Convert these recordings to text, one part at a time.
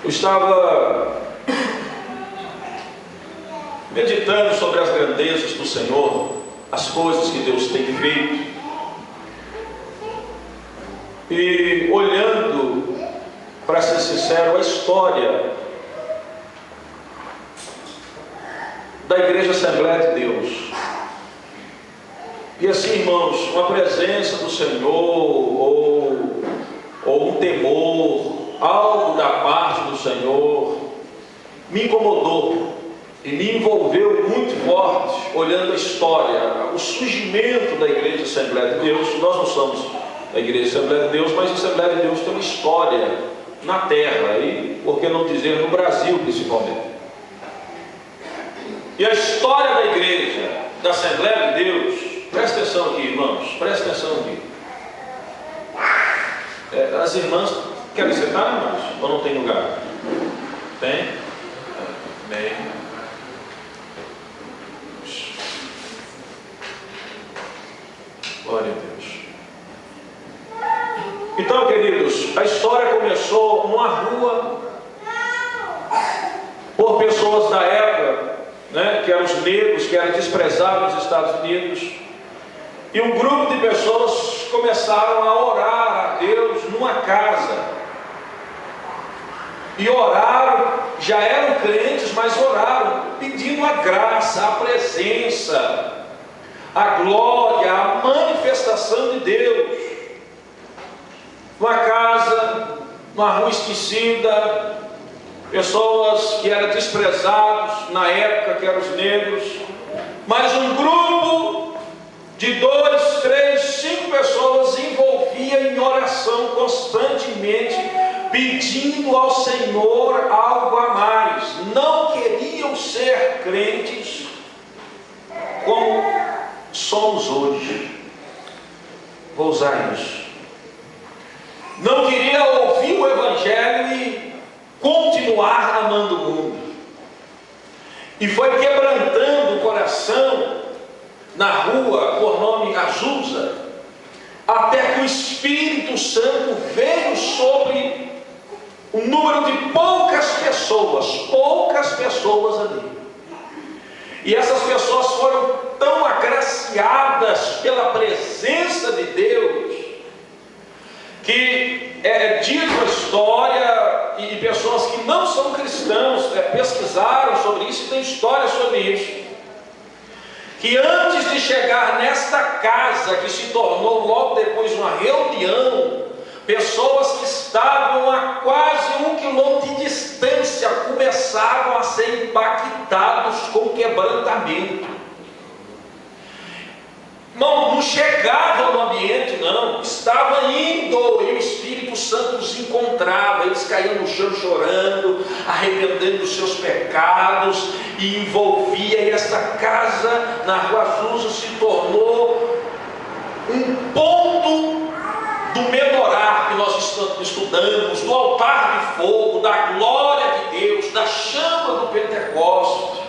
Eu estava meditando sobre as grandezas do Senhor, as coisas que Deus tem feito, e olhando, para ser sincero, a história da Igreja Assembleia de Deus. E assim, irmãos, uma presença do Senhor, ou um temor, algo da parte do Senhor, me incomodou e me envolveu muito forte, olhando a história, o surgimento da Igreja Assembleia de Deus. Nós não somos a Igreja Assembleia de Deus, mas a Assembleia de Deus tem uma história na terra, e por que não dizer no Brasil principalmente. E a história da Igreja, da Assembleia de Deus, presta atenção aqui, irmãos, presta atenção aqui. As irmãs querem sentar, irmãos? Ou não tem lugar? Tem? Bem. Glória a Deus. Então, queridos, a história começou numa rua, por pessoas da época, né, que eram os negros, que eram desprezados nos Estados Unidos, e um grupo de pessoas começaram a orar a Deus numa casa, e oraram, já eram crentes, mas oraram, pedindo a graça, a presença, a glória, a manifestação de Deus. Uma casa, uma rua esquecida, pessoas que eram desprezados na época, que eram os negros, mas um grupo de 2, 3, 5 pessoas envolvia em oração constantemente, pedindo ao Senhor algo a mais. Não queriam ser crentes como somos hoje. Vou usar isso. Não queria ouvir o Evangelho e continuar amando o mundo. E foi quebrantando o coração na rua, por nome Azusa, até que o Espírito Santo veio sobre um número de poucas pessoas ali. E essas pessoas foram tão agraciadas pela presença de Deus, que dito a história, e pessoas que não são cristãos pesquisaram sobre isso e tem história sobre isso, que antes de chegar nesta casa, que se tornou logo depois uma reunião, pessoas que estavam a quase 1 quilômetro de distância começaram a ser impactados com o quebrantamento. Não chegavam no ambiente, não, estava indo, e o Espírito Santo os encontrava, eles caíam no chão chorando, arrependendo dos seus pecados, e envolvia, e essa casa na Rua Azusa se tornou um ponto do menorá que nós estudamos, do altar de fogo, da glória de Deus, da chama do Pentecostes.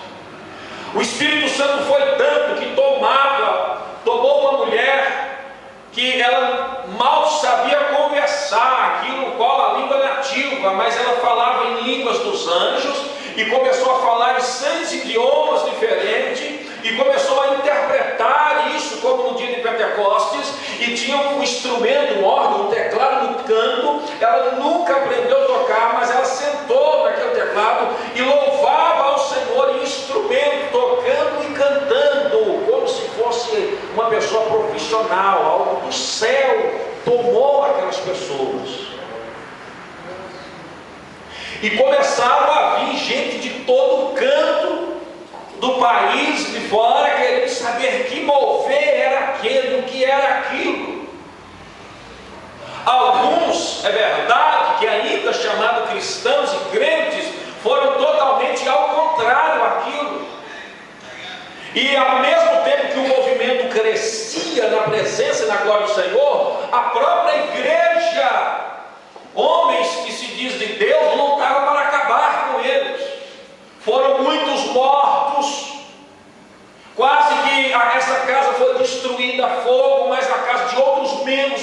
O Espírito Santo foi tanto que tomou uma mulher que ela mal sabia conversar, aquilo qual a língua nativa, mas ela falava em línguas dos anjos, e começou a falar em 6 idiomas diferentes, e começou a interpretar isso como no dia de Pentecostes, e tinha um instrumento, um órgão, um teclado no canto. Ela nunca aprendeu a tocar, mas ela sentou naquele teclado e louvava ao Senhor em instrumento, tocando e cantando, como se fosse uma pessoa profissional. Algo do céu tomou aquelas pessoas, e começaram a vir gente de todo canto do país, de fora, querendo saber que mover era aquele, o que era aquilo. Alguns, é verdade, que ainda chamados cristãos e crentes, foram totalmente ao contrário àquilo. E ao mesmo tempo que o movimento crescia na presença e na glória do Senhor, a própria igreja, homens que se diz de Deus, lutaram para acabar com eles. Foram muitos mortos, quase que essa casa foi destruída a fogo, mas a casa de outros membros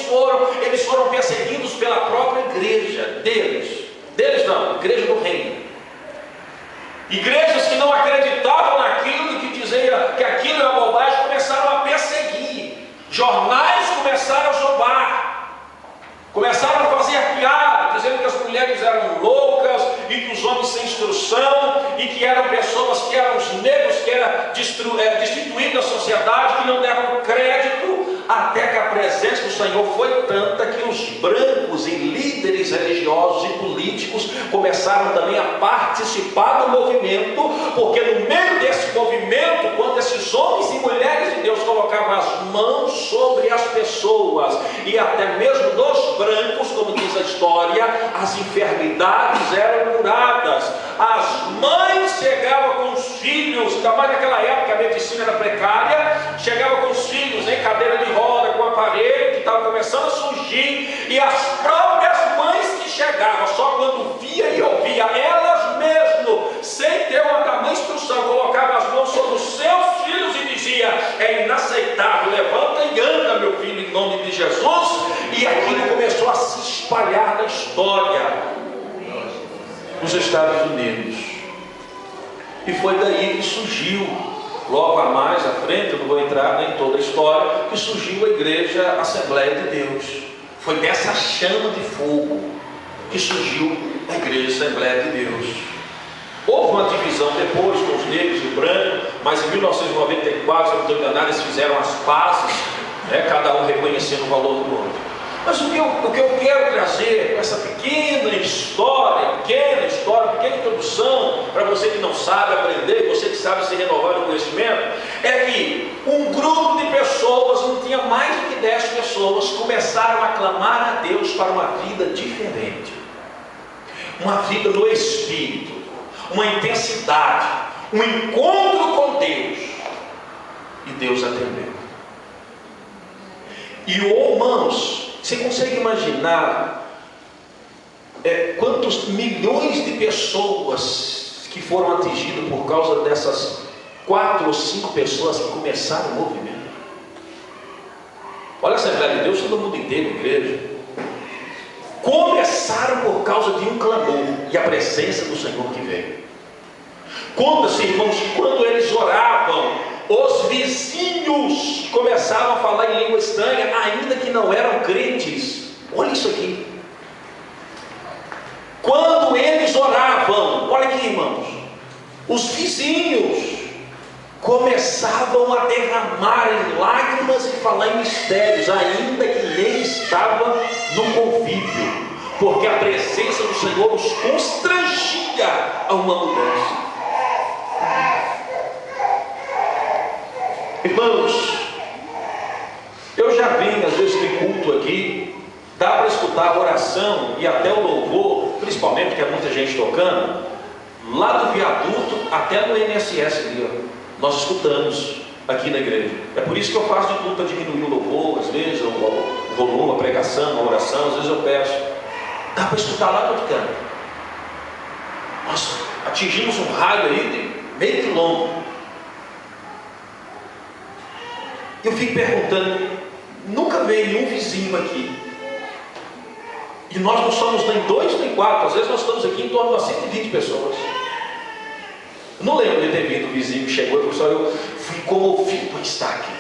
eles foram perseguidos pela própria igreja deles. Deles não, igreja do reino. Igrejas que não acreditavam naquilo, que dizia que aquilo era bobagem, começaram a perseguir. Jornais começaram a zombar, começaram a fazer piada, dizendo que as mulheres eram loucas e que os homens sem instrução, e que eram pessoas que eram os negros, que eram destituídos da sociedade, que não deram crédito, até que a presença do Senhor foi tanta que os brancos e líderes religiosos e políticos começaram também a participar do movimento, porque no meio desse movimento, quando esses homens e mulheres de Deus colocavam as mãos sobre as pessoas, e até mesmo dos brancos, como diz a história, as enfermidades eram curadas. As mães chegavam com os filhos, ainda mais naquela época a medicina era precária, chegavam com os filhos em cadeira de roda, com aparelho que estava começando a surgir, e as próprias mães que chegavam, só quando via e ouvia, elas mesmo, sem ter uma tamanha instrução, colocavam as mãos sobre os seus filhos e dizia: é inaceitável, levanta e anda, meu filho, em nome de Jesus. E aquilo começou a se espalhar na história nos Estados Unidos, e foi daí que surgiu, logo a mais à frente, eu não vou entrar em toda a história, que surgiu a igreja Assembleia de Deus. Foi dessa chama de fogo que surgiu a igreja Assembleia de Deus. Houve uma divisão depois com os negros e brancos, mas em 1994, se não estou enganado, eles fizeram as pazes, cada um reconhecendo o valor do outro. Mas o que eu quero trazer com essa pequena história, pequena introdução, para você que não sabe aprender, você que sabe se renovar no conhecimento, é que um grupo de pessoas, não tinha mais do que 10 pessoas, começaram a clamar a Deus para uma vida diferente, uma vida no Espírito, uma intensidade, um encontro com Deus, e Deus atendeu. E irmãos, você consegue imaginar quantos milhões de pessoas que foram atingidas por causa dessas 4 ou 5 pessoas que começaram o movimento? Olha a Assembleia de Deus, todo mundo inteiro, igreja, começaram por causa de um clamor e a presença do Senhor que veio. Conta-se, irmãos, que quando eles oravam, os vizinhos começaram a falar em língua estranha, ainda que não eram crentes. Olha isso aqui. Quando eles oravam, olha aqui, irmãos, os vizinhos começavam a derramar em lágrimas e falar em mistérios, ainda que nem estava no convívio, porque a presença do Senhor os constrangia a uma mudança. Irmãos, eu já vim às vezes de culto aqui, dá para escutar a oração e até o louvor, principalmente porque é muita gente tocando, lá do viaduto até no INSS ali, ó, nós escutamos aqui na igreja. É por isso que eu faço de tudo para diminuir o louvor, às vezes o volume, a pregação, a oração, às vezes eu peço. Dá para escutar lá do outro canto. Nós atingimos um raio aí de meio quilômetro. Eu fico perguntando, nunca veio nenhum vizinho aqui, e nós não somos nem 2 nem 4, às vezes nós estamos aqui em torno de 120 pessoas. Eu não lembro de ter vindo um vizinho que chegou e falou: eu fui comovido por estar aqui.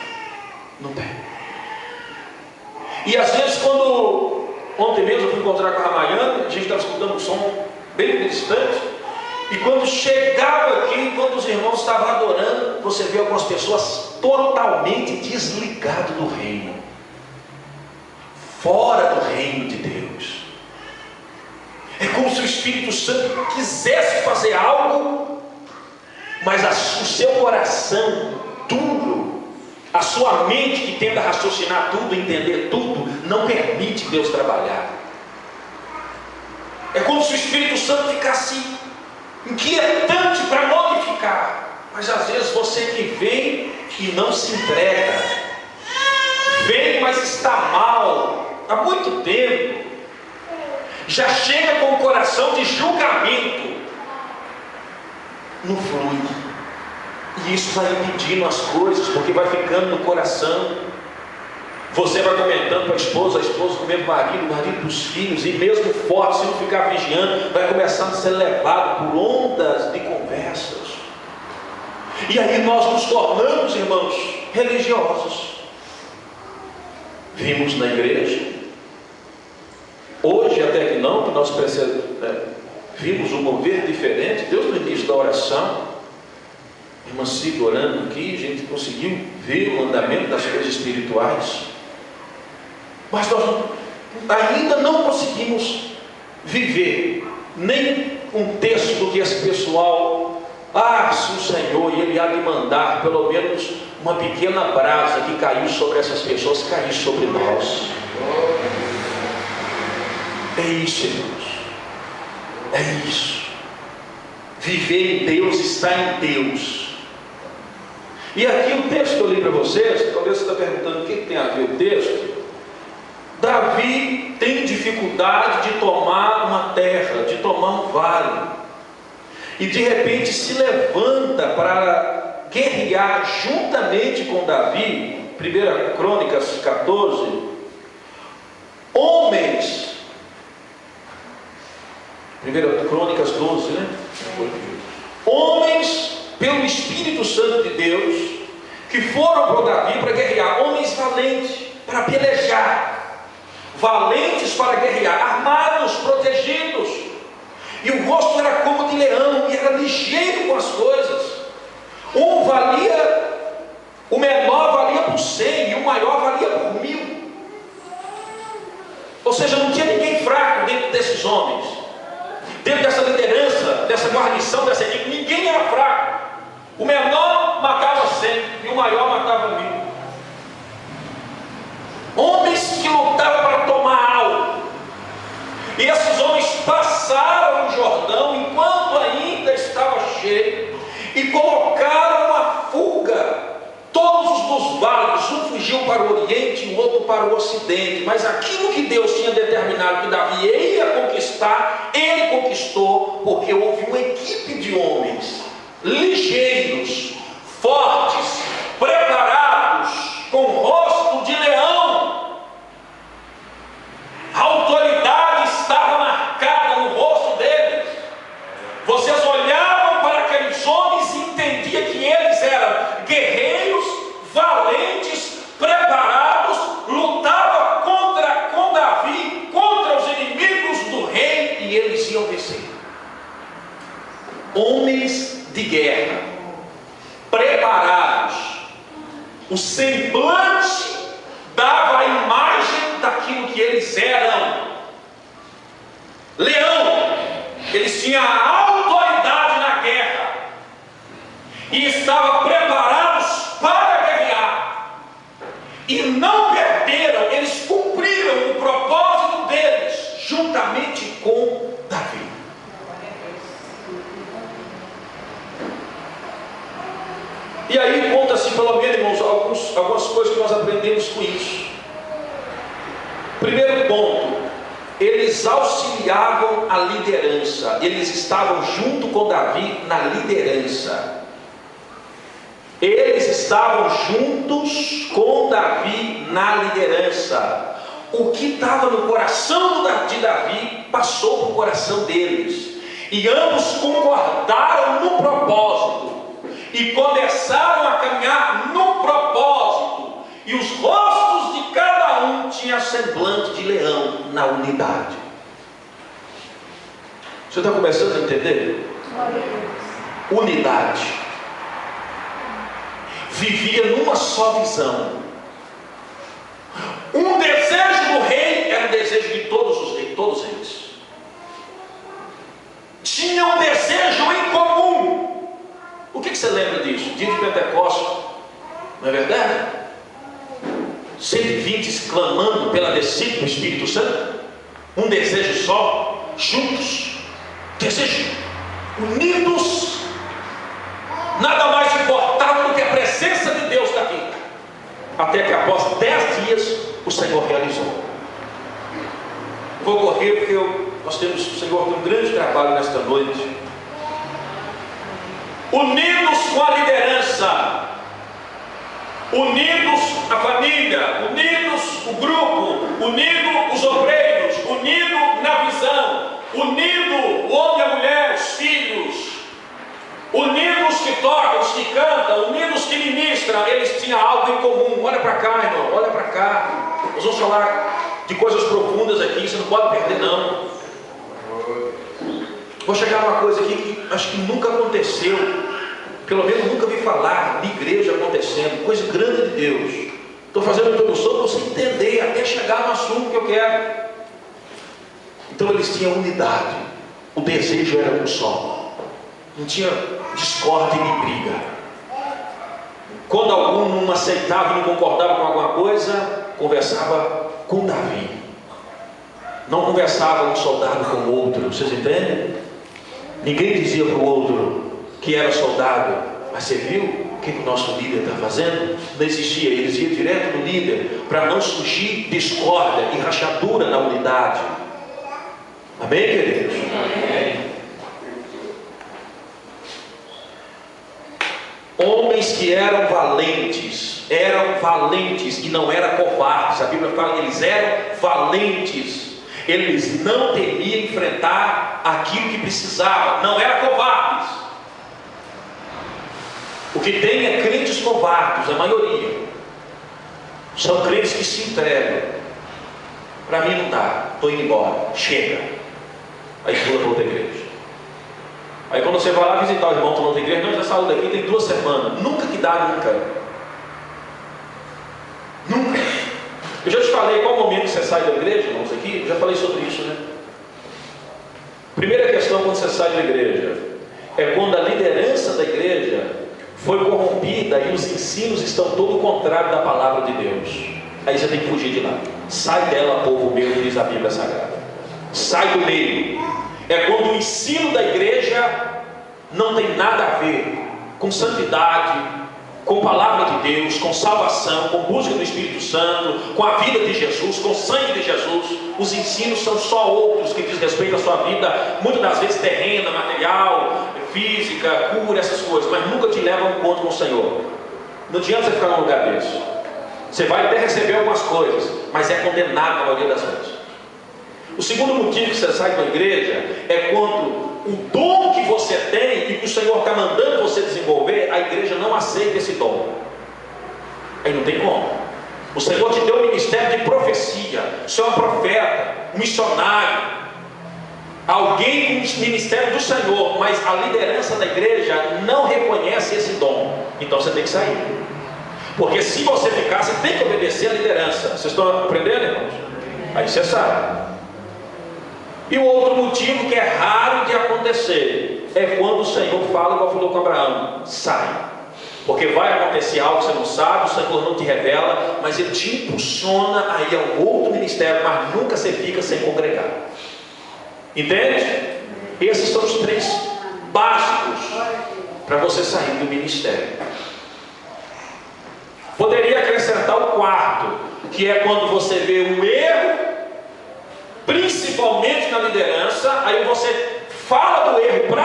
Não tem. E às vezes, quando ontem mesmo eu fui encontrar com a Ramayana, a gente estava escutando um som bem distante, e quando chegava aqui, quando os irmãos estavam adorando, você vê algumas pessoas totalmente desligadas do reino, fora do reino de Deus. É como se o Espírito Santo quisesse fazer algo, mas o seu coração duro, a sua mente que tenta raciocinar tudo, entender tudo, não permite Deus trabalhar. É como se o Espírito Santo ficasse inquietante para modificar, mas às vezes você que vem e não se entrega, vem mas está mal há muito tempo, já chega com o coração de julgamento, não flui, e isso vai impedindo as coisas, porque vai ficando no coração. Você vai comentando para a esposa com o mesmo marido, o marido dos filhos, e mesmo forte, se não ficar vigiando, vai começar a ser levado por ondas de conversas. E aí nós nos tornamos, irmãos, religiosos. Vimos na igreja, hoje até que não, que nós vimos um mover diferente. Deus no início da oração, irmã Cida orando aqui, a gente conseguiu ver o andamento das coisas espirituais, mas nós ainda não conseguimos viver nem um terço do que esse pessoal. Se o Senhor, Ele há de mandar pelo menos uma pequena brasa que caiu sobre essas pessoas, cair sobre nós. É isso, irmãos. É isso. Viver em Deus, estar em Deus. E aqui o texto que eu li para vocês, talvez você está perguntando o que tem a ver o texto. Davi tem dificuldade de tomar uma terra, de tomar um vale, e de repente se levanta para guerrear juntamente com Davi. 1 Crônicas 14, homens, 1 Crônicas 12, né? Homens pelo Espírito Santo de Deus, que foram para Davi para guerrear, homens valentes para pelejar, valentes para guerrear, armados, protegidos, e o rosto era como de leão, e era ligeiro com as coisas. Um valia, o menor valia por 100, e o maior valia por 1000. Ou seja, não tinha ninguém fraco dentro desses homens, dentro dessa liderança, dessa guarnição, dessa equipe. Ninguém era fraco. O menor matava 100 e o maior matava 1000. Homens que lutavam para tomar algo. E esses homens passaram o Jordão enquanto ainda estava cheio, e colocaram uma fuga. Todos dos vales, um fugiu para o oriente e o outro para o ocidente, mas aquilo que Deus tinha determinado que Davi ia conquistar, ele conquistou, porque houve uma equipe de homens ligeiros, fortes, preparados, com rosto de leão. A autoridade estava marcada no rosto deles. Vocês olhavam para aqueles homens e entendiam que eles eram guerreiros, valentes, preparados, lutavam com Davi, contra os inimigos do rei, e eles iam vencer. Homens de guerra, preparados. O semblante dava a imagem daquilo que eles eram. Leão. Eles tinham a autoridade na guerra e estavam preparados para guerrear, e não perderam. Eles cumpriram o propósito deles juntamente com Davi. E aí conta-se, pelo menos, irmãos, algumas coisas que nós aprendemos com isso. Primeiro ponto: eles auxiliavam a liderança. Eles estavam junto com Davi na liderança. Eles estavam juntos com Davi na liderança. O que estava no coração de Davi passou para o coração deles, e ambos concordaram no propósito e começaram a caminhar no propósito, e os rostos de cada um tinham semblante de leão na unidade. Você está começando a entender? Unidade. Vivia numa só visão. Um desejo do rei era o desejo de todos os reis, todos eles tinham um desejo em comum. O que você lembra disso? Dia de Pentecostes, não é verdade? 120 exclamando pela descida do Espírito Santo, um desejo só, juntos, desejo, unidos. Nada mais importava do que a presença de Deus na vida, até que após 10 dias o Senhor realizou. Vou correr porque o Senhor tem um grande trabalho nesta noite. Unidos com a liderança, unidos a família, unidos o grupo, unidos os obreiros, unido na visão, unido o homem e a mulher, os filhos, unidos que tocam, os que cantam, unidos que ministram. Eles tinham algo em comum. Olha para cá, irmão, olha para cá. Nós vamos falar de coisas profundas aqui, você não pode perder não. Vou chegar a uma coisa aqui que acho que nunca aconteceu, pelo menos nunca vi falar de igreja acontecendo, coisa grande de Deus. Estou fazendo a introdução para você entender, até chegar no assunto que eu quero. Então eles tinham unidade, o desejo era um só, não tinha discórdia nem briga. Quando algum não aceitava e não concordava com alguma coisa, conversava com Davi, não conversava um soldado com o outro, vocês entendem? Ninguém dizia para o outro que era soldado, mas você viu o que o nosso líder está fazendo? Não existia, eles iam direto no líder, para não surgir discórdia e rachadura na unidade. Amém, queridos? Amém. Homens que eram valentes e não eram covardes. A Bíblia fala que eles eram valentes. Eles não temiam enfrentar aquilo que precisava, não eram covardes. O que tem é crentes covardes, a maioria. São crentes que se entregam. Para mim não dá, estou indo embora, chega. Aí pula para outra igreja. Aí quando você vai lá visitar o irmão para outra igreja, não, já saiu daqui tem 2 semanas. Nunca que dá, nunca. Eu já te falei qual momento que você sai da igreja, irmãos, aqui. Eu já falei sobre isso, né? Primeira questão quando você sai da igreja é quando a liderança da igreja foi corrompida e os ensinos estão todo o contrário da palavra de Deus. Aí você tem que fugir de lá. Sai dela, povo meu, diz a Bíblia Sagrada. Sai do meio. É quando o ensino da igreja não tem nada a ver com santidade, com palavra de Deus, com salvação, com busca do Espírito Santo, com a vida de Jesus, com o sangue de Jesus. Os ensinos são só outros que diz respeito à sua vida, muitas das vezes terrena, material, física, cura, essas coisas, mas nunca te levam a um encontro com o Senhor. Não adianta você ficar num lugar desse. Você vai até receber algumas coisas, mas é condenado na maioria das vezes. O segundo motivo que você sai da igreja é quando o dom que você tem e que o Senhor está mandando você desenvolver, a igreja não aceita esse dom. Aí não tem como. O Senhor te deu um ministério de profecia. Você é um profeta, um missionário, alguém com o ministério do Senhor, mas a liderança da igreja não reconhece esse dom. Então você tem que sair. Porque se você ficar, você tem que obedecer à liderança. Vocês estão aprendendo, irmãos? Aí você sabe. E o outro motivo que é raro de acontecer é quando o Senhor fala, igual falou com Abraão: sai, porque vai acontecer algo que você não sabe, o Senhor não te revela, mas Ele te impulsiona a ir a um outro ministério, mas nunca você fica sem congregar. Entende? Esses são os 3 básicos para você sair do ministério. Poderia acrescentar o 4, que é quando você vê um erro, principalmente na liderança. Aí você fala do erro para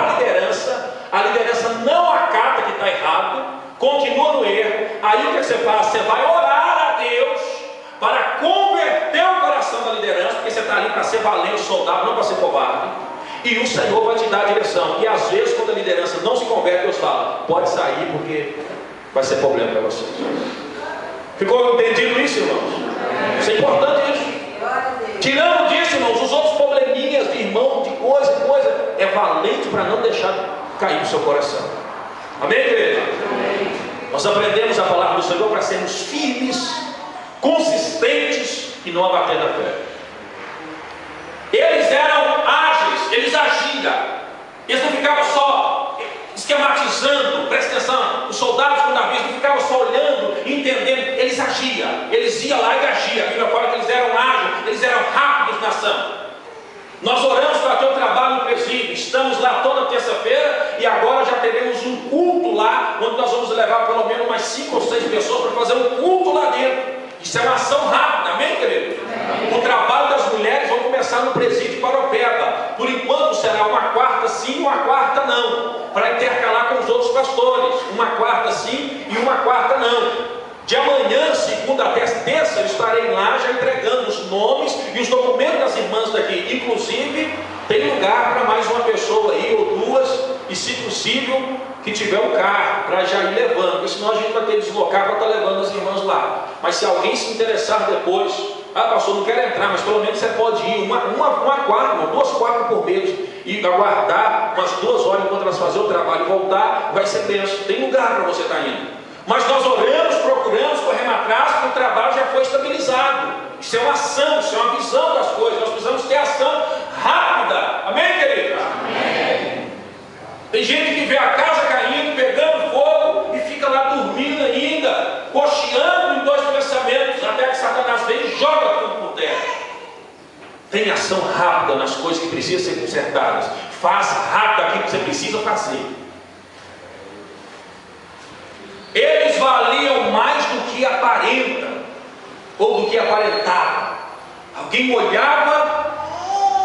a liderança não acata que está errado, continua no erro. Aí o que você faz? Você vai orar a Deus para converter o coração da liderança, porque você está ali para ser valente, soldado, não para ser covarde. E o Senhor vai te dar a direção. E às vezes quando a liderança não se converte, Deus fala: pode sair, porque vai ser problema para vocês. Ficou entendido isso, irmãos? Isso é importante, isso. Tirando disso, irmãos, os outros probleminhas de irmão, de coisa, é valente para não deixar cair no seu coração. Amém, igreja? Amém. Nós aprendemos a palavra do Senhor para sermos firmes, consistentes e não abater da fé. Eles eram ágeis, eles agiam, eles não ficavam só esquematizando. Presta atenção, os soldados com Davi não ficavam só olhando e entendendo, eles agiam, eles iam lá e agiam. A Bíblia fala que eles eram ágeis, eles eram rápidos na ação. Nós oramos para ter um trabalho no presídio, estamos lá toda terça-feira e agora já teremos um culto lá, onde nós vamos levar pelo menos umas 5 ou 6 pessoas para fazer um culto lá dentro. Isso é uma ação rápida, amém, querido? Amém. O trabalho das mulheres vai começar no presídio Paropeba. Por enquanto será uma quarta sim, uma quarta não, para intercalar com os outros pastores. Uma quarta sim e uma quarta não. De amanhã, segunda até terça, eu estarei lá já entregando os nomes e os documentos das irmãs daqui. Inclusive, tem lugar para mais uma pessoa aí, ou duas, e se possível, que tiver um carro, para já ir levando, porque senão a gente vai ter que deslocar para estar levando as irmãs lá. Mas se alguém se interessar depois, pastor, não quero entrar, mas pelo menos você pode ir, uma quadra, 2 quadras por mês, e aguardar umas 2 horas enquanto elas fazem o trabalho e voltar, vai ser benção. Tem lugar para você estar indo. Mas nós oramos, procuramos, corremos atrás, porque o trabalho já foi estabilizado. Isso é uma ação, isso é uma visão das coisas. Nós precisamos ter ação rápida. Amém, querido? Amém. Tem gente que vê a casa caindo, pegando fogo e fica lá dormindo ainda, cocheando em 2 pensamentos, até que Satanás vem e joga tudo por terra. Tem ação rápida nas coisas que precisam ser consertadas. Faz rápido aquilo que você precisa fazer. Eles valiam mais do que aparenta, ou do que aparentava. Alguém olhava,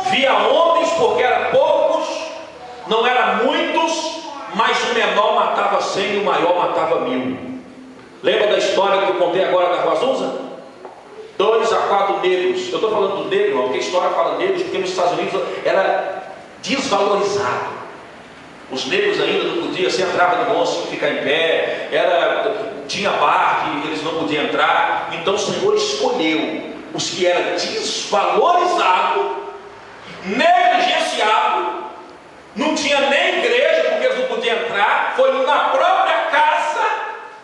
via homens, porque eram poucos, não eram muitos, mas o menor matava 100 e o maior matava 1000. Lembra da história que eu contei agora da Rua Azusa? 2 a 4 negros. Eu estou falando do negro, porque a história fala negros, porque nos Estados Unidos era desvalorizado. Os negros ainda não podiam, se entrava de moço, ficar em pé, tinha bar que eles não podiam entrar. Então o Senhor escolheu os que eram desvalorizados, negligenciados, não tinha nem igreja porque eles não podiam entrar, foi na própria casa,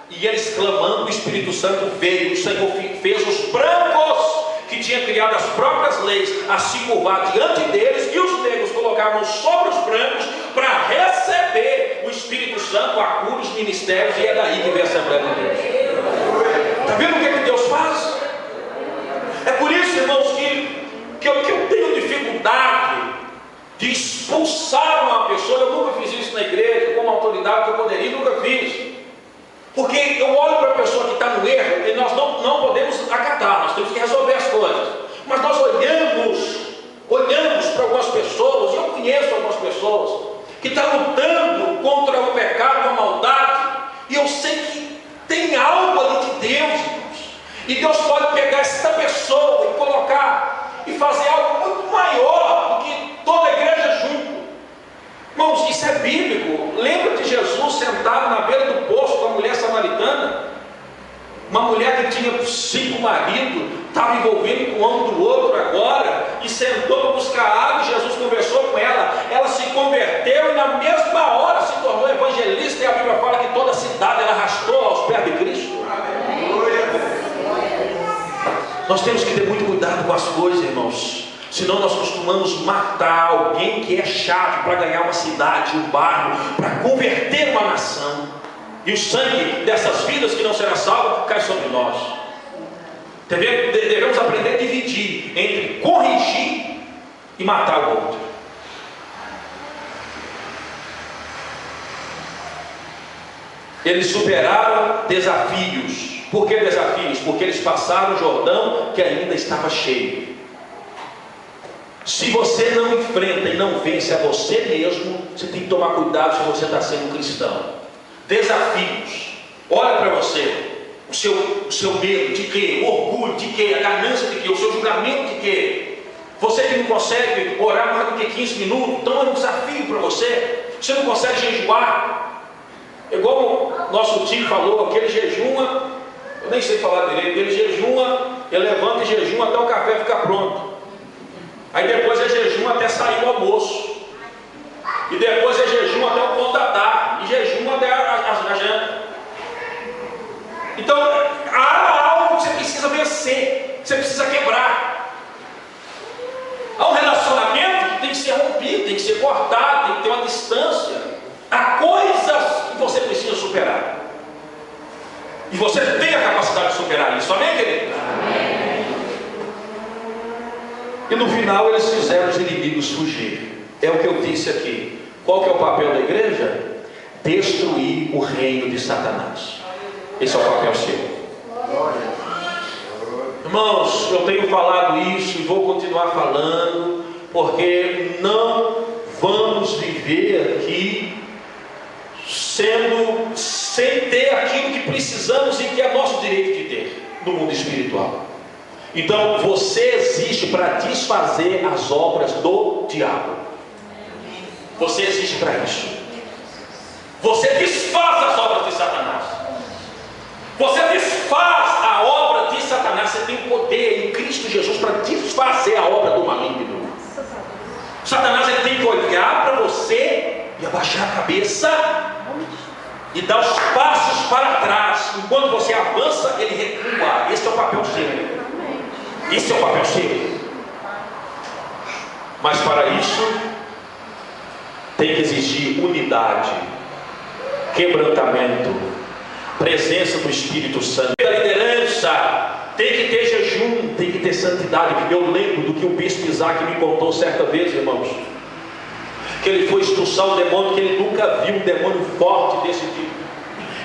e eles clamando, o Espírito Santo veio. O Senhor fez os brancos, que tinham criado as próprias leis, a se curvar diante deles, e os negros colocavam sobre os brancos para receber o Espírito Santo, a cura, os ministérios, e é daí que vem a Assembleia de Deus. Está vendo o que é que Deus faz? É por isso, irmãos, que eu tenho dificuldade de expulsar uma pessoa. Eu nunca fiz isso na igreja, como autoridade que eu poderia, nunca fiz. Porque eu olho para a pessoa que está no erro e nós não podemos acatar, nós temos que resolver as coisas. Mas nós olhamos para algumas pessoas, e eu conheço algumas pessoas, que estão lutando contra o pecado, a maldade, e eu sei que tem algo ali de Deus, irmãos. E Deus pode pegar essa pessoa e colocar, e fazer algo muito maior do que toda a igreja junto. Irmãos, isso é bíblico. Lembra de Jesus sentado na beira do poço com a mulher samaritana? Uma mulher que tinha 5 maridos, estava envolvendo com um do outro agora, e sentou para buscar água, e Jesus conversou com ela. Ela se converteu e na mesma hora se tornou evangelista, e a Bíblia fala que toda a cidade ela arrastou aos pés de Cristo. Nós temos que ter muito cuidado com as coisas, irmãos. Senão nós costumamos matar alguém que é chato para ganhar uma cidade, um bairro, para converter uma nação. E o sangue dessas vidas que não será salvo cai sobre nós. Devemos aprender a dividir entre corrigir e matar o outro. Eles superaram desafios. Por que desafios? Porque eles passaram o Jordão que ainda estava cheio. Se você não enfrenta e não vence a você mesmo, você tem que tomar cuidado se você está sendo cristão. Desafios. Olha para você. O seu medo de quê? O orgulho de quê? A ganância de quê? O seu julgamento de quê? Você que não consegue orar mais do que 15 minutos, então é um desafio para você. Você não consegue jejuar. Igual o nosso tio falou, que ele jejuma, eu nem sei falar direito, ele jejuma, ele levanta e jejuma até o café ficar pronto. Aí depois é jejum até sair o almoço. E depois é jejum até o ponto da tarde. E jejum até a janta. Então, há algo que você precisa vencer. Que você precisa quebrar. Há um relacionamento que tem que ser rompido, tem que ser cortado, tem que ter uma distância. Há coisas que você precisa superar. E você tem a capacidade de superar isso. Amém, querido? Amém. E no final eles fizeram os inimigos fugir. É o que eu disse aqui. Qual que é o papel da igreja? Destruir o reino de Satanás. Esse é o papel seu. Irmãos, eu tenho falado isso e vou continuar falando, porque não vamos viver aqui sendo sem ter aquilo que precisamos e que é nosso direito de ter no mundo espiritual. Então você existe para desfazer as obras do diabo. Você existe para isso. Você desfaz as obras de Satanás. Você desfaz a obra de Satanás. Você tem poder em Cristo Jesus para desfazer a obra do maligno. Satanás ele tem que olhar para você e abaixar a cabeça e dar os passos para trás. Enquanto você avança, ele recua. Esse é o papel seu. Esse é o papel seu. Mas para isso tem que existir unidade, quebrantamento, presença do Espírito Santo. A liderança tem que ter jejum, tem que ter santidade. Eu lembro do que o bispo Isaac me contou certa vez, irmãos, que ele foi expulsar um demônio que ele nunca viu, um demônio forte desse tipo.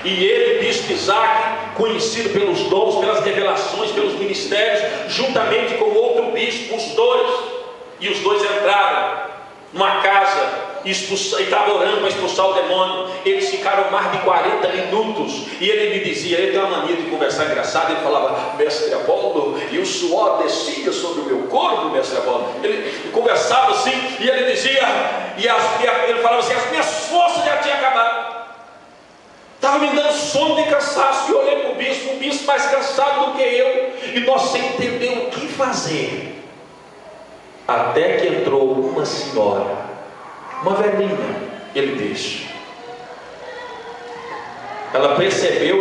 E ele, bispo Isaac, conhecido pelos dons, pelas revelações, pelos ministérios, juntamente com outro bispo, os dois entraram numa casa e estavam orando para expulsar o demônio. Eles ficaram mais de 40 minutos. E ele me dizia, ele tem uma mania de conversar engraçado. Ele falava, mestre Apolo, e o suor descia sobre o meu corpo, mestre Apolo. Ele conversava assim, e ele dizia, ele falava assim, as minhas forças já tinham acabado. Estava me dando sono de cansaço. E eu olhei para o bispo mais cansado do que eu, e nós sem entender o que fazer. Até que entrou uma senhora, uma velhinha, ele disse. Ela percebeu,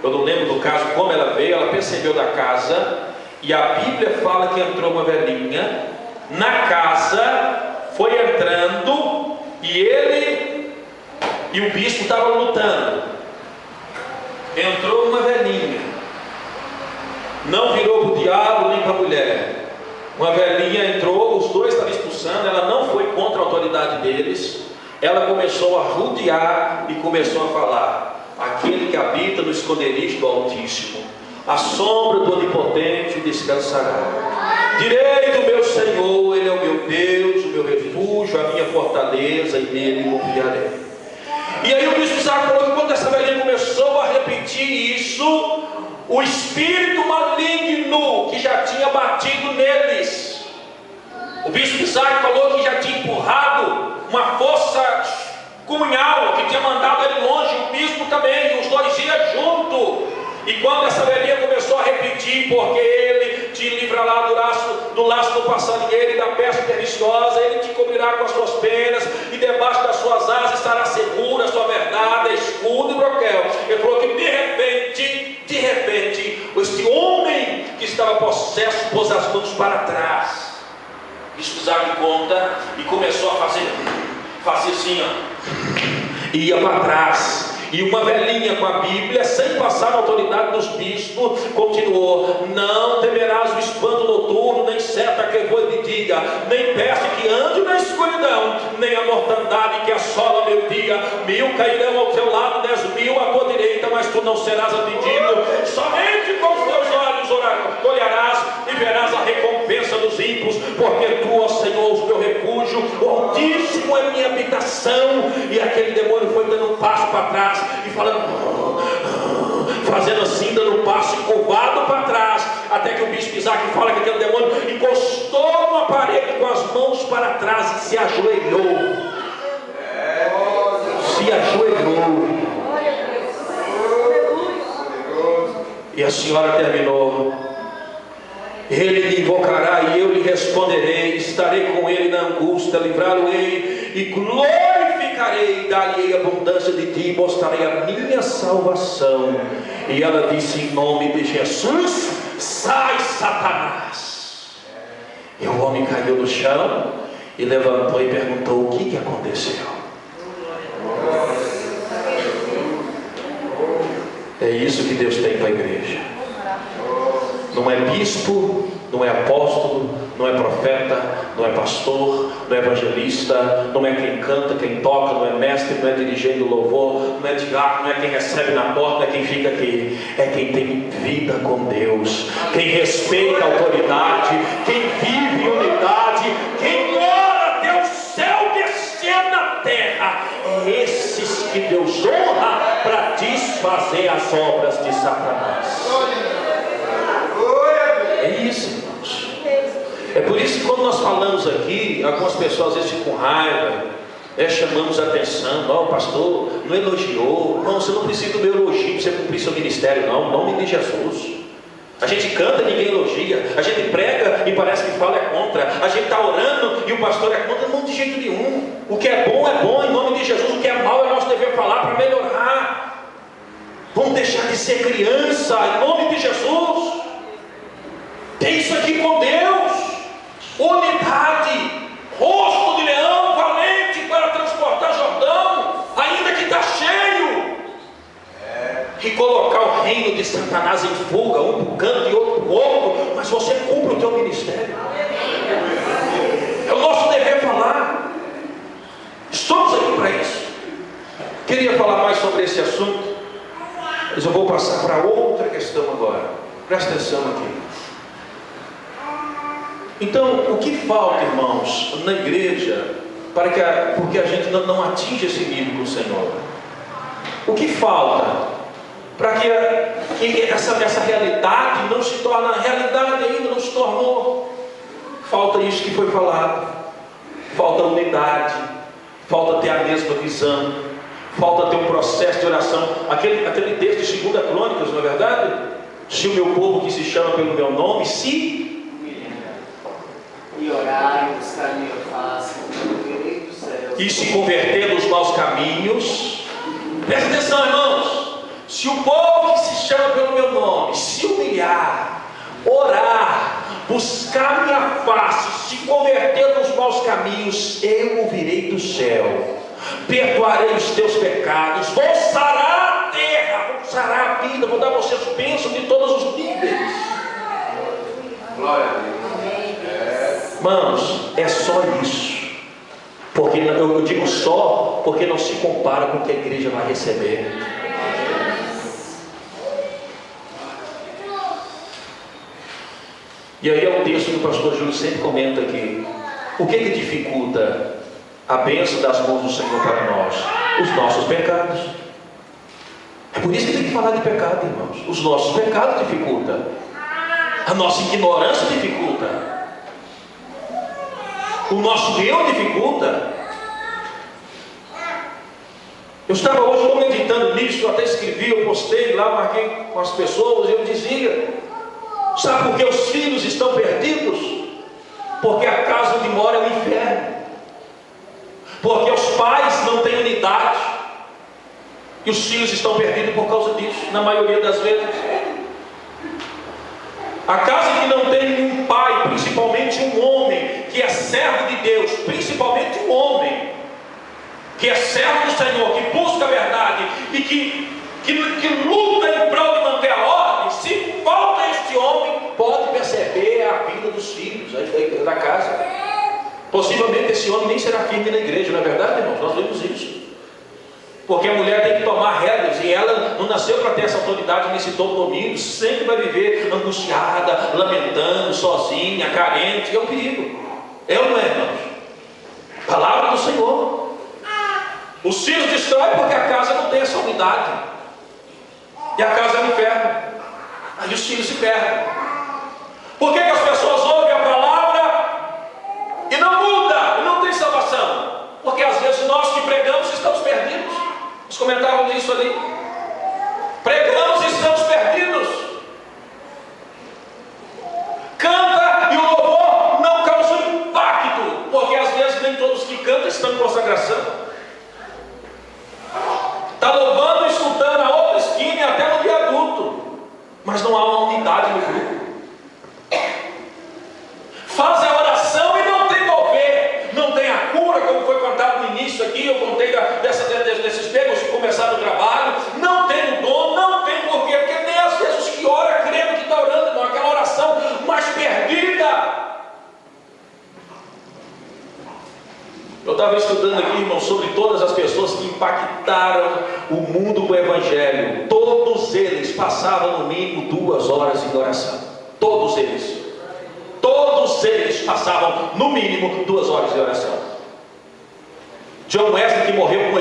eu não lembro do caso como ela veio, ela percebeu da casa, e a Bíblia fala que entrou uma velhinha na casa, foi entrando, e ele e o bispo estavam lutando. Entrou uma velhinha, não virou para o diabo nem para a mulher. Uma velhinha entrou, os dois estavam expulsando, ela não foi contra a autoridade deles. Ela começou a rodear e começou a falar: aquele que habita no esconderijo do Altíssimo, a sombra do Onipotente descansará. Direi do meu Senhor, Ele é o meu Deus, o meu refúgio, a minha fortaleza, e nele confiarei. E aí o bispo Isaac falou que quando essa velhinha começou a repetir isso, o espírito maligno que já tinha batido neles, o bispo Isaac falou que já tinha empurrado uma força comunhal, que tinha mandado ele longe, o bispo também, os dois iam junto. E quando essa velhinha começou a repetir, porque ele te livrará do laço do passarinheiro e da peste perniciosa, ele te cobrirá com as suas penas, e debaixo das suas asas estará segura, a sua verdade é escudo e broquel. Ele falou que de repente, este homem que estava possesso pôs as mãos para trás. Isso Isaac conta, e começou a fazer assim, ó, ia para trás. E uma velhinha com a Bíblia, sem passar a autoridade dos bispos, continuou: não temerás o espanto noturno, nem seta que voe de dia, nem peste que ande na escuridão, nem a mortandade que assola o meio-dia. 1000 cairão ao teu lado, 10.000 à tua direita, mas tu não serás atingido. Somente com os teus olhos olharás e verás a recompensa dos ímpios, porque tu, ó Senhor, és meu refúgio, o Altíssimo é minha habitação. E aquele demônio foi dando um passo para trás e falando, fazendo assim, dando um passo encurvado para trás, até que o bispo Isaac fala que aquele demônio encostou numa parede com as mãos para trás e se ajoelhou. Se ajoelhou. E a senhora terminou: ele me invocará e eu lhe responderei, estarei com ele na angústia, livrá-lo-ei e glorificarei, dar-lhe abundância de ti, mostrarei a minha salvação. E ela disse: em nome de Jesus, sai Satanás. E o homem caiu no chão e levantou e perguntou: o que aconteceu? É isso que Deus tem para a igreja. Não é bispo, não é apóstolo, não é profeta, não é pastor, não é evangelista, não é quem canta, quem toca, não é mestre, não é dirigente do louvor, não é diácono, não é quem recebe na porta, não é quem fica aqui. É quem tem vida com Deus, quem respeita a autoridade, quem vive em unidade, quem ora até o céu descer na terra. Esses que Deus honra para desfazer as obras de Satanás. É isso, irmãos. É por isso que quando nós falamos aqui, algumas pessoas às vezes ficam com raiva, chamamos a atenção. Não, o pastor não elogiou. Não, você não precisa do meu elogio para você cumprir seu ministério, não. Em nome de Jesus. A gente canta e ninguém elogia. A gente prega e parece que fala é contra. A gente está orando e o pastor é contra. Não, de jeito nenhum. O que é bom, em nome de Jesus. O que é mal é nosso dever falar para melhorar. Vamos deixar de ser criança, em nome de Jesus. Tem isso aqui com Deus. Unidade. Rosto de leão, valente para transportar Jordão, ainda que está cheio. E colocar o reino de Satanás em fuga, um para o canto e outro para o outro, mas você cumpre o teu ministério. É o nosso dever falar. Estamos aqui para isso. Queria falar mais sobre esse assunto, mas eu vou passar para outra questão agora. Presta atenção aqui. Então, o que falta, irmãos, na igreja, porque a gente não atinge esse nível com o Senhor? O que falta para que essa realidade não se torne realidade ainda, não se tornou? Falta isso que foi falado. Falta unidade, falta ter a mesma visão, falta ter um processo de oração. Aquele texto de 2 Crônicas, não é verdade? Se o meu povo que se chama pelo meu nome e orar, e buscar minha face, e se converter dos maus caminhos. Presta atenção, irmãos. Se o povo que se chama pelo meu nome se humilhar, orar, buscar minha face, se converter dos maus caminhos, eu ouvirei do céu, perdoarei os teus pecados, vou sarar a terra, vou sarar a vida, vou dar a vocês bênçãos de todos os níveis. Glória a Deus. Irmãos, é só isso. Porque eu digo só porque não se compara com o que a igreja vai receber. E aí é um texto que o pastor Júlio sempre comenta aqui. O que dificulta a bênção das mãos do Senhor para nós? Os nossos pecados. É por isso que tem que falar de pecado, irmãos. Os nossos pecados dificultam. A nossa ignorância dificulta. O nosso eu dificulta. Eu estava hoje meditando nisso, eu até escrevi, eu postei lá, marquei com as pessoas, e eu dizia: sabe por que os filhos estão perdidos? Porque a casa onde mora é o inferno. Porque os pais não têm unidade, e os filhos estão perdidos por causa disso, na maioria das vezes. A casa que não tem um pai, principalmente um homem, que é servo de Deus, principalmente um homem, que é servo do Senhor, que busca a verdade e que luta em prol de manter a ordem, se falta este homem, pode perceber a vida dos filhos da casa. Possivelmente esse homem nem será firme na igreja, não é verdade, irmãos? Nós vemos isso. Porque a mulher tem que tomar rédeas, e ela não nasceu para ter essa autoridade nesse todo domínio, sempre vai viver angustiada, lamentando, sozinha, carente. É um perigo. É ou não é, irmãos? Palavra do Senhor. Os filhos destroem porque a casa não tem essa unidade, e a casa é um inferno. Aí os filhos se perdem. Por que as pessoas ouvem a palavra e não mudam, e não tem salvação? Porque às vezes nós que pregamos estamos perdidos. Eles comentavam isso ali. Pregamos e estamos perdidos. Canta e o louvor não causa impacto, porque às vezes nem todos que cantam estão em consagração. Está louvando e escutando a outra esquina e até no viaduto, mas não há uma unidade no grupo. Faz a oração e não tem mover, não tem a cura, como foi contado no início aqui. Eu contei desses pegos que começaram o trabalho. Não tem o dom, não tem porquê, porque nem às vezes os que oram crendo que está orando, não, aquela oração mais perdida. Eu estava estudando aqui, irmão, sobre todas as pessoas que impactaram o mundo com o Evangelho. Todos eles passavam no mínimo 2 horas em oração. Todos eles. Todos eles passavam no mínimo 2 horas de oração. John Wesley, que morreu com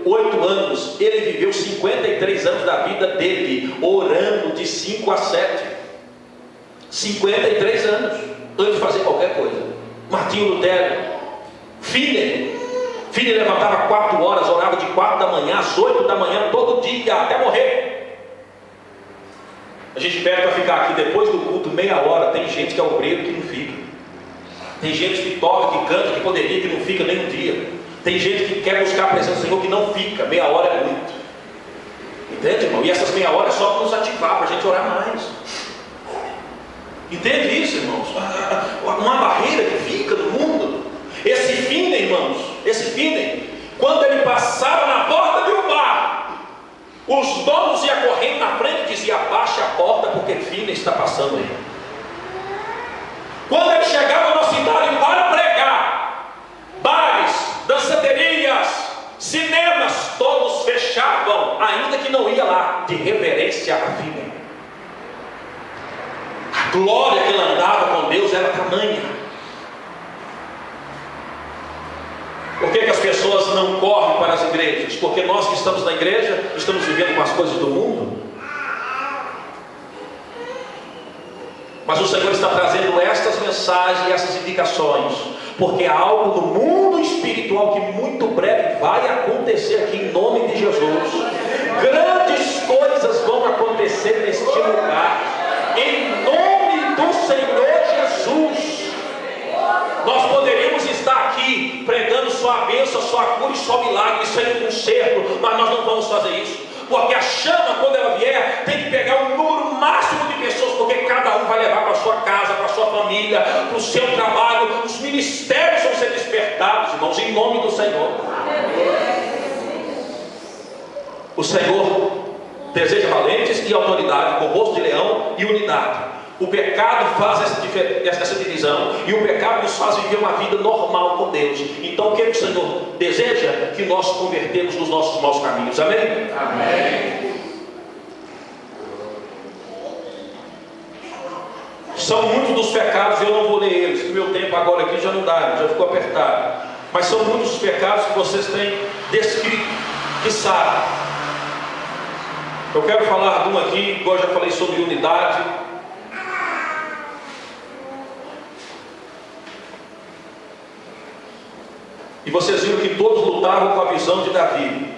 8 anos, ele viveu 53 anos da vida dele, orando de 5 a 7. 53 anos, antes de fazer qualquer coisa. Martinho Lutero, Finney levantava 4 horas, orava de 4 da manhã às 8 da manhã, todo dia, até morrer. A gente pede para ficar aqui depois do culto meia hora. Tem gente que é obreiro que não fica. Tem gente que toca, que canta, que poderia, que não fica nem um dia. Tem gente que quer buscar a presença do Senhor, que não fica. Meia hora é muito. Entende, irmão? E essas meia hora é só para nos ativar, para a gente orar mais. Entende isso, irmãos? Uma barreira que fica no mundo. Esse Finney, irmãos, quando ele passava na porta de um bar, os donos iam correndo na frente e diziam: abaixe a porta porque Finney está passando aí. Quando ele chegava na cidade para pregar, bares, danceterias, cinemas, todos fechavam, ainda que não ia lá, de reverência a Finney. A glória que ele andava com Deus era tamanha. Por que as pessoas não correm para as igrejas? Porque nós que estamos na igreja, estamos vivendo com as coisas do mundo. Mas o Senhor está trazendo estas mensagens e essas indicações, porque há algo no mundo espiritual que muito breve vai acontecer aqui em nome de Jesus. Grandes coisas vão acontecer neste lugar, em nome do Senhor Jesus. Nós poderíamos estar aqui pregando só a bênção, só a cura e só milagre, sem conserto, mas nós não vamos fazer isso, porque a chama, quando ela vier, tem que pegar um número máximo de pessoas, porque cada um vai levar para a sua casa, para a sua família, para o seu trabalho. Os ministérios vão ser despertados, irmãos, em nome do Senhor. O Senhor deseja valentes e autoridade, com rosto de leão e unidade. O pecado faz essa divisão, e o pecado nos faz viver uma vida normal com Deus. Então o que o Senhor deseja? Que nós convertemos nos nossos maus caminhos. Amém? Amém. São muitos dos pecados, eu não vou ler eles, que o meu tempo agora aqui já não dá, já ficou apertado. Mas são muitos os pecados que vocês têm descrito, que sabem. Eu quero falar de um aqui, igual eu já falei sobre unidade. E vocês viram que todos lutavam com a visão de Davi.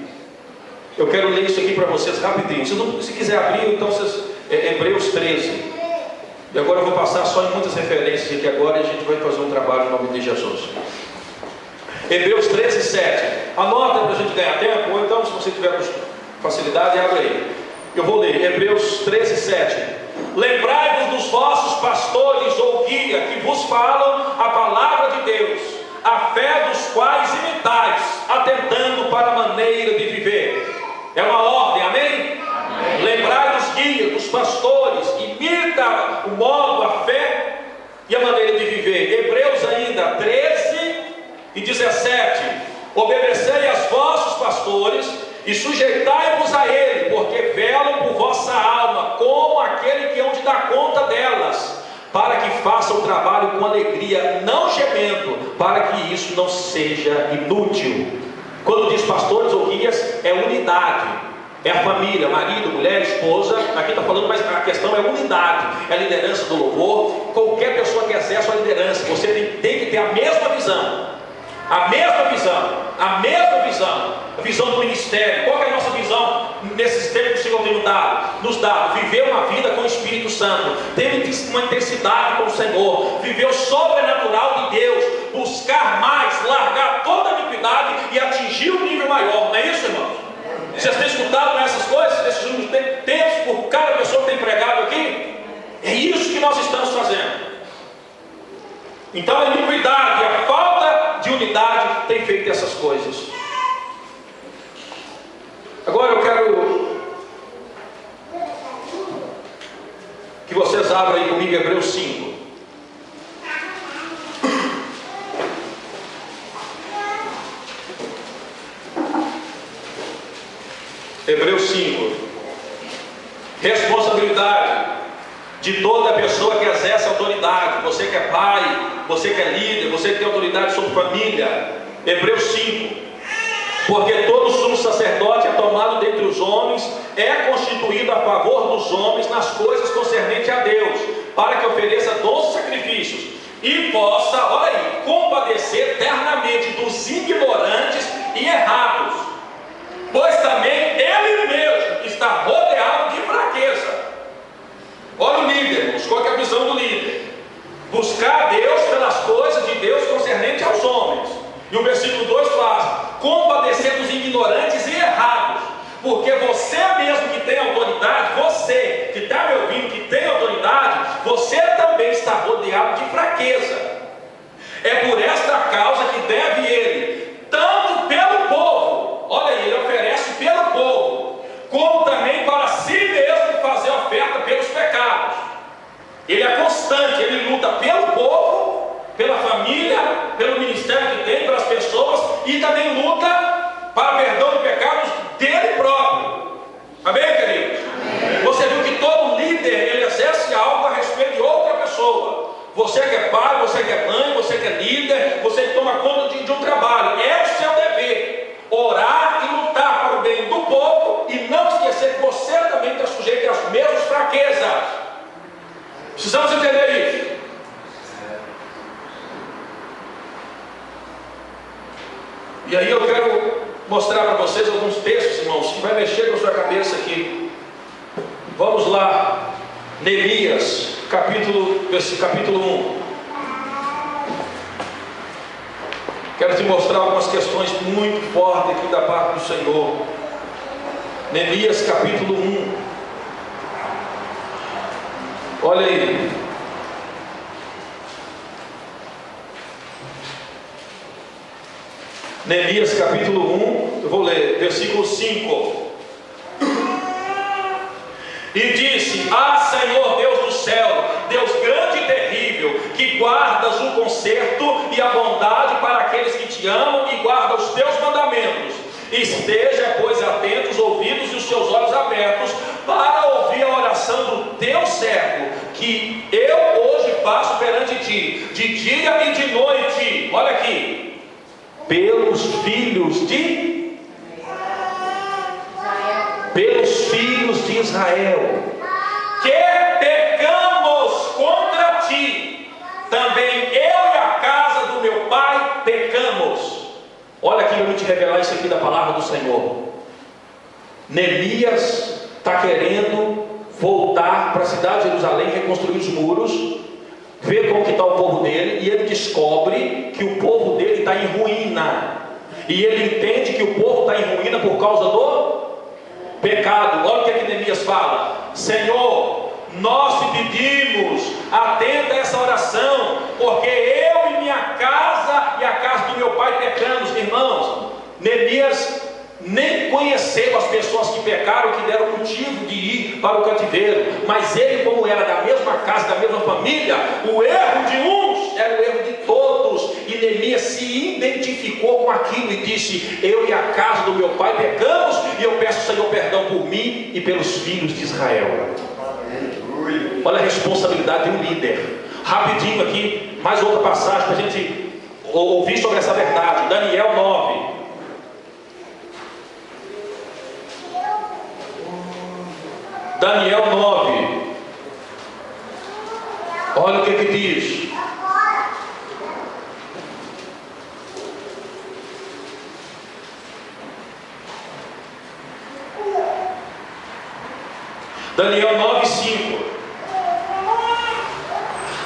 Eu quero ler isso aqui para vocês rapidinho. Se quiser abrir, então Hebreus 13. E agora eu vou passar só em muitas referências aqui agora, e a gente vai fazer um trabalho em nome de Jesus. Hebreus 13, 7. Anota para a gente ganhar tempo, ou então, se você tiver facilidade, abre aí. Eu vou ler Hebreus 13, 7. Lembrai-vos dos vossos pastores ou guia que vos falam a palavra de Deus, a fé dos quais imitais, atentando para a maneira de viver. É uma ordem, amém? Amém. Lembrai dos guias, dos pastores, imita o modo, a fé e a maneira de viver. Hebreus ainda 13 e 17. Obedecei aos vossos pastores e sujeitai-vos a ele, porque velam por vossa alma, como aquele que hão de dar conta delas, para que faça o trabalho com alegria, não gemendo, para que isso não seja inútil. Quando diz pastores ou guias, é unidade, é a família, marido, mulher, esposa. Aqui está falando, mas a questão é unidade, é a liderança do louvor. Qualquer pessoa que exerce a liderança, você tem que ter a mesma visão, a visão do ministério. Qual é a nossa visão nesses tempos que o Senhor tem nos dado? Viver uma vida com o Espírito Santo, ter uma intensidade com o Senhor, viver o sobrenatural de Deus, buscar mais, largar toda a iniquidade e atingir um nível maior. Não é isso, irmãos? Vocês têm escutado essas coisas nesses últimos tempos, por cada pessoa que tem pregado aqui? É isso que nós estamos fazendo. Então a iniquidade, a falta de unidade tem feito essas coisas. Agora eu quero que vocês abram aí comigo Hebreus 5. Hebreus 5. Responsabilidade de toda pessoa que exerce autoridade. Você que é pai, você que é líder, você que tem autoridade sobre família. Hebreus 5. Porque todo sumo sacerdote entre os homens, é constituído a favor dos homens nas coisas concernentes a Deus, para que ofereça dons e sacrifícios, e possa, olha aí, compadecer eternamente dos ignorantes e errados, pois também ele mesmo está rodeado de fraqueza. Olha o líder, irmãos, qual é a visão do líder? Buscar a Deus pelas coisas de Deus concernente aos homens. E o versículo 2 faz: compadecer dos ignorantes e errados, porque você mesmo que tem autoridade, você que está me ouvindo, que tem autoridade, você também está rodeado de fraqueza. É por esta causa que deve ele, tanto pelo povo, olha aí, ele oferece pelo povo, como também para si mesmo fazer oferta pelos pecados. Ele é constante, ele luta pelo povo, pela família, pelo ministério que tem, pelas pessoas, e também luta para perdão de pecados dele próprio. Amém, queridos? Amém. Você viu que todo líder, ele exerce algo a respeito de outra pessoa. Você que é pai, você que é mãe, você que é líder, você que toma conta de um trabalho, é o seu dever orar e lutar para o bem do povo, e não esquecer que você também está sujeito às mesmas fraquezas. Precisamos entender isso. E aí eu quero mostrar para vocês alguns textos, irmãos, que vai mexer com a sua cabeça aqui. Vamos lá, Neemias, capítulo 1. Quero te mostrar algumas questões muito fortes aqui da parte do Senhor. Neemias, capítulo 1. Olha aí. Neemias capítulo 1, eu vou ler, versículo 5. E disse: Ah, Senhor Deus do céu, Deus grande e terrível, que guardas o conserto e a bondade para aqueles que te amam e guardam os teus mandamentos. Esteja, pois, atento os ouvidos e os seus olhos abertos para ouvir a oração do teu servo, que eu hoje faço perante ti, de dia e de noite. Olha aqui, pelos filhos de Israel, que pecamos contra ti, também eu e a casa do meu pai pecamos. Olha aqui, eu vou te revelar isso aqui da palavra do Senhor. Neemias está querendo voltar para a cidade de Jerusalém, reconstruir os muros, ver como que está o povo dele, e ele descobre que o povo dele está em ruína, e ele entende que o povo está em ruína por causa do pecado. Olha o que Neemias fala: Senhor, nós te pedimos, atenta a essa oração, porque eu e minha casa e a casa do meu pai pecamos. Irmãos, Neemias nem conheceu as pessoas que pecaram, que deram motivo de ir para o cativeiro, mas ele, como era da mesma casa, da mesma família, o erro de uns era o erro de todos, e Neemias se identificou com aquilo e disse: eu e a casa do meu pai pecamos, e eu peço, Senhor, perdão por mim e pelos filhos de Israel. Olha a responsabilidade de um líder. Rapidinho aqui, mais outra passagem para a gente ouvir sobre essa verdade. Daniel 9. Daniel 9. Olha o que diz. Daniel 9:5.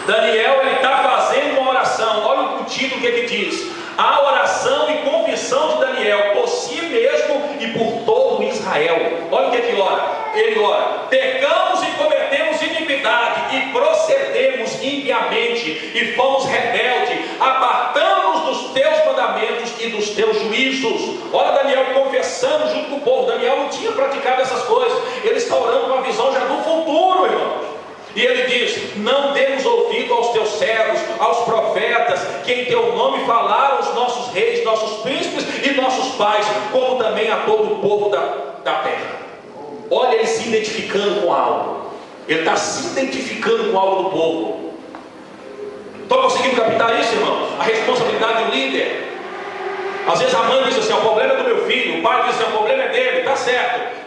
Daniel, ele está fazendo uma oração. Olha o título que diz: a oração e confissão de Daniel por si mesmo e por todo Israel. Olha o que ora. Ele ora: pecamos e cometemos iniquidade e procedemos impiamente e fomos rebeldes, apartamos-nos dos teus mandamentos e dos teus juízos. Olha Daniel confessando junto com o povo. Daniel não tinha praticado essas coisas. Ele está orando com a visão já do futuro, irmãos. E ele diz: não demos ouvido aos teus servos, aos profetas, que em teu nome falaram os nossos reis, nossos príncipes e nossos pais, como também a todo o povo da terra. Olha ele se identificando com algo. Ele está se identificando com algo do povo. Estão conseguindo captar isso, irmãos? A responsabilidade do líder. Às vezes a mãe diz assim: o problema é do meu filho. O pai diz assim: o problema é dele. Está certo.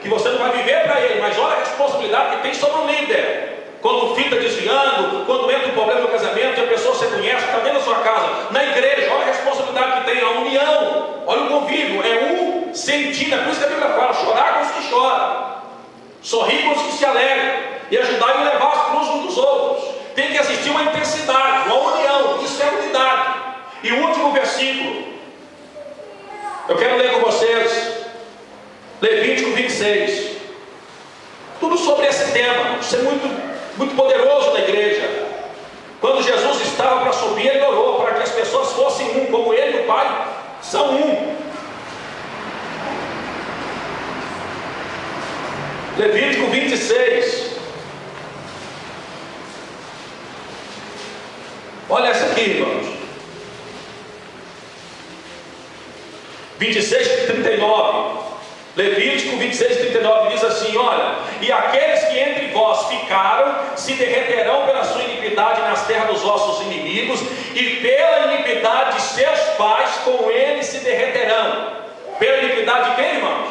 sentindo, é por isso que a Bíblia fala, chorar com os que choram, sorrir com os que se alegram, e ajudar e levar as cruzes uns dos outros. Tem que existir uma intensidade, uma união, isso é unidade. E o último versículo, eu quero ler com vocês, Levítico 26, tudo sobre esse tema. Isso é muito poderoso na igreja. Quando Jesus estava para subir, ele orou para que as pessoas fossem um, como ele e o Pai são um. Levítico 26. Olha essa aqui, irmãos. 26, 39. Levítico 26, 39 diz assim: olha, e aqueles que entre vós ficaram se derreterão pela sua iniquidade nas terras dos vossos inimigos, e pela iniquidade de seus pais com eles se derreterão. Pela iniquidade de quem, irmãos?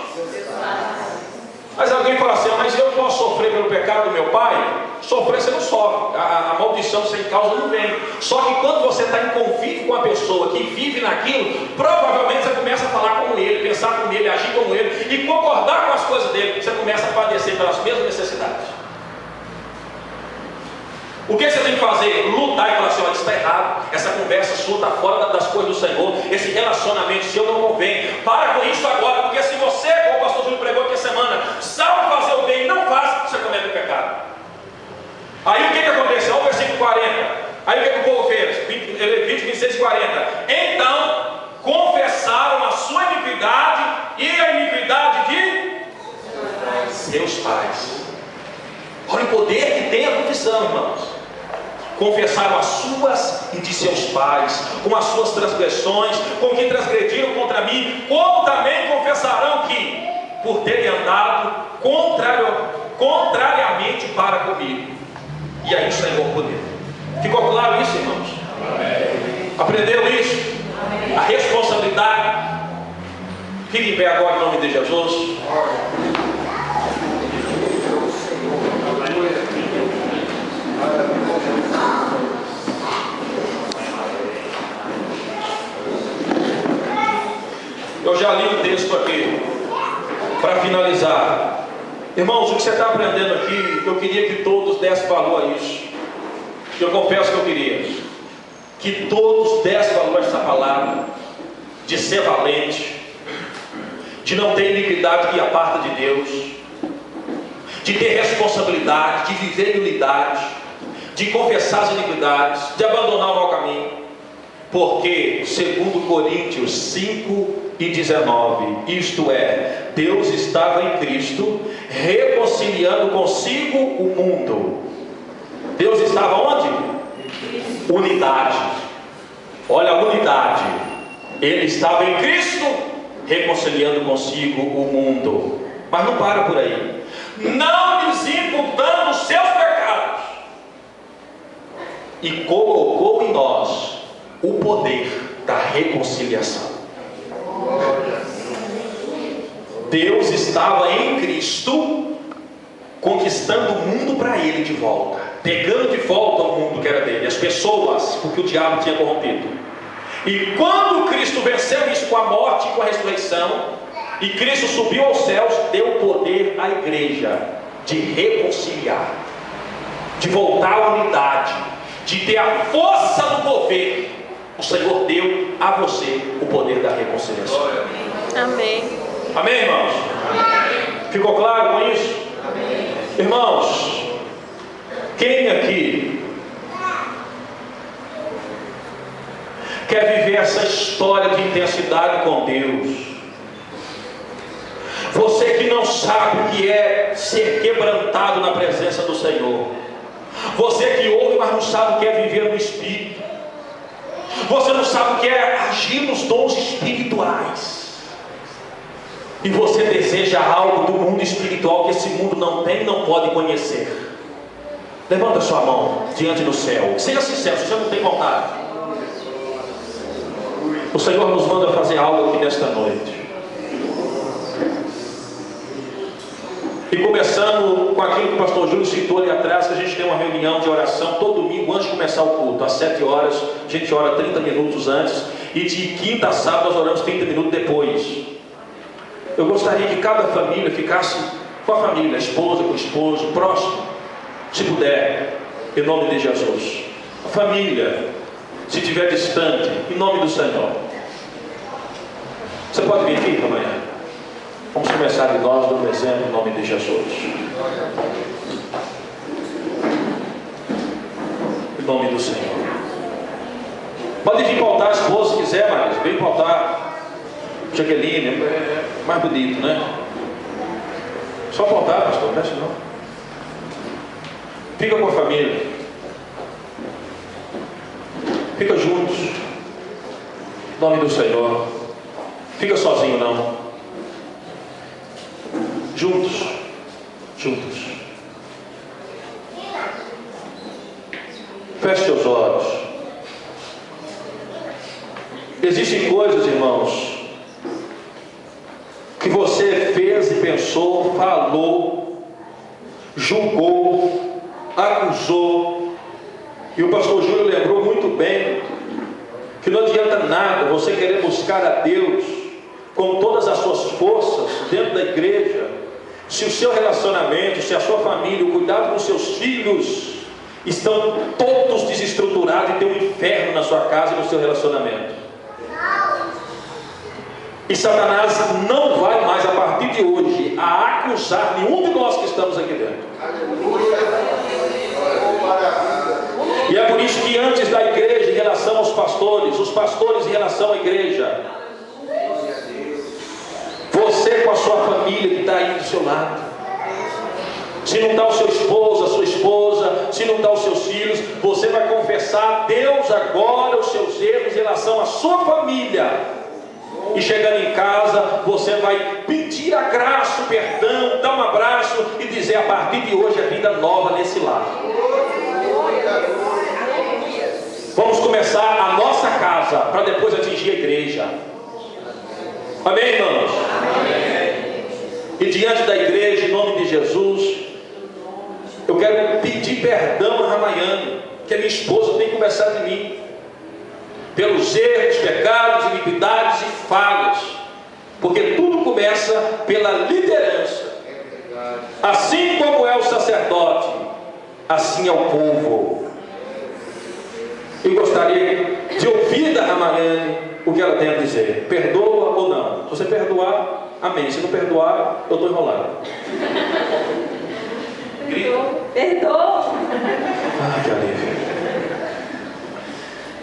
Mas alguém fala assim: mas eu posso sofrer pelo pecado do meu pai? Sofrer você não sofre, a maldição sem causa não vem. Só que quando você está em convívio com a pessoa que vive naquilo, provavelmente você começa a falar como ele, pensar como ele, agir como ele e concordar com as coisas dele. Você começa a padecer pelas mesmas necessidades. O que você tem que fazer? Lutar e falar assim: olha, isso está errado, essa conversa sua está fora das coisas do Senhor, esse relacionamento seu não convém, para com isso agora, porque se você, como o pastor Júlio pregou aqui a semana, sabe fazer o bem e não faz, você comete o pecado. Aí o que aconteceu? Olha o versículo 40. Aí o que o povo fez? Levítico 26, 40. Então confessaram a sua iniquidade e a iniquidade de seus pais. Olha o poder que tem a confissão, irmãos. Confessaram as suas e de seus pais, com as suas transgressões, com que transgrediram contra mim, como também confessarão que, por terem andado contrariamente para comigo. E aí o Senhor poder. Ficou claro isso, irmãos? Amém. Aprendeu isso? Amém. A responsabilidade. Fique em pé agora em nome de Jesus. Eu já li o texto aqui para finalizar. Irmãos, o que você está aprendendo aqui, eu queria que todos dessem valor a isso. Eu confesso que eu queria que todos dessem valor a essa palavra, de ser valente, de não ter iniquidade que aparta de Deus, de ter responsabilidade, de viver em unidade, de confessar as iniquidades, de abandonar o mau caminho, porque segundo Coríntios 5:19, isto é, Deus estava em Cristo reconciliando consigo o mundo. Deus estava onde? Unidade. Olha a unidade. Ele estava em Cristo reconciliando consigo o mundo. Mas não para por aí. Não lhes imputando os seus pecados, e colocou em nós o poder da reconciliação. Deus estava em Cristo conquistando o mundo para Ele de volta, pegando de volta o mundo que era dele, as pessoas, porque o diabo tinha corrompido. E quando Cristo venceu isso com a morte e com a ressurreição, e Cristo subiu aos céus, deu poder à igreja de reconciliar, de voltar à unidade, de ter a força do poder. O Senhor deu a você o poder da reconciliação. Amém. Amém, irmãos? Amém. Ficou claro com isso? Amém. Irmãos, quem aqui quer viver essa história de intensidade com Deus? Você que não sabe o que é ser quebrantado na presença do Senhor, você que ouve mas não sabe o que é viver no Espírito, você não sabe o que é agir nos dons espirituais, e você deseja algo do mundo espiritual que esse mundo não tem e não pode conhecer. Levanta sua mão diante do céu. Seja sincero, se você não tem vontade. O Senhor nos manda fazer algo aqui nesta noite. E começando com aquilo que o pastor Júlio citou ali atrás, que a gente tem uma reunião de oração todo domingo antes de começar o culto, às 7 horas, a gente ora 30 minutos antes, e de quinta a sábado nós oramos 30 minutos depois. eu gostaria que cada família ficasse com a família, a esposa com o esposo, próximo, se puder, em nome de Jesus. A família, se estiver distante, em nome do Senhor. Você pode vir aqui amanhã? Vamos começar de nós dando exemplo em nome de Jesus. Em nome do Senhor. Pode vir para o altar, a esposa, se quiser, mas vem para o altar. Jaqueline, é mais bonito, né? Só para o altar, pastor, não mexe não. Fica com a família. Fica juntos. Em nome do Senhor. Fica sozinho não. Juntos. Juntos. Feche seus olhos. Existem coisas, irmãos, que você fez e pensou, falou, julgou, acusou. E o pastor Júlio lembrou muito bem que não adianta nada você querer buscar a Deus com todas as suas forças dentro da igreja, se o seu relacionamento, se a sua família, o cuidado com os seus filhos estão todos desestruturados e tem um inferno na sua casa e no seu relacionamento. E Satanás não vai mais, a partir de hoje, a acusar nenhum de nós que estamos aqui dentro. E é por isso que antes da igreja, em relação aos pastores, os pastores em relação à igreja, você com a sua família que está aí do seu lado, se não está o seu esposo, a sua esposa, se não está os seus filhos, você vai confessar a Deus agora os seus erros em relação à sua família. E chegando em casa, você vai pedir a graça, o perdão, dar um abraço e dizer: a partir de hoje é vida nova nesse lar. Vamos começar a nossa casa para depois atingir a igreja. Amém, irmãos? Amém. E diante da igreja, em nome de Jesus, eu quero pedir perdão a Ramayane, que a minha esposa tem conversado de mim, pelos erros, pecados, iniquidades e falhas, porque tudo começa pela liderança. Assim como é o sacerdote, assim é o povo. Eu gostaria de ouvir da Ramayane o que ela tem a dizer. Perdoa ou não? Se você perdoar, amém. Se não perdoar, eu estou enrolado. Perdoa. Ah, que alívio.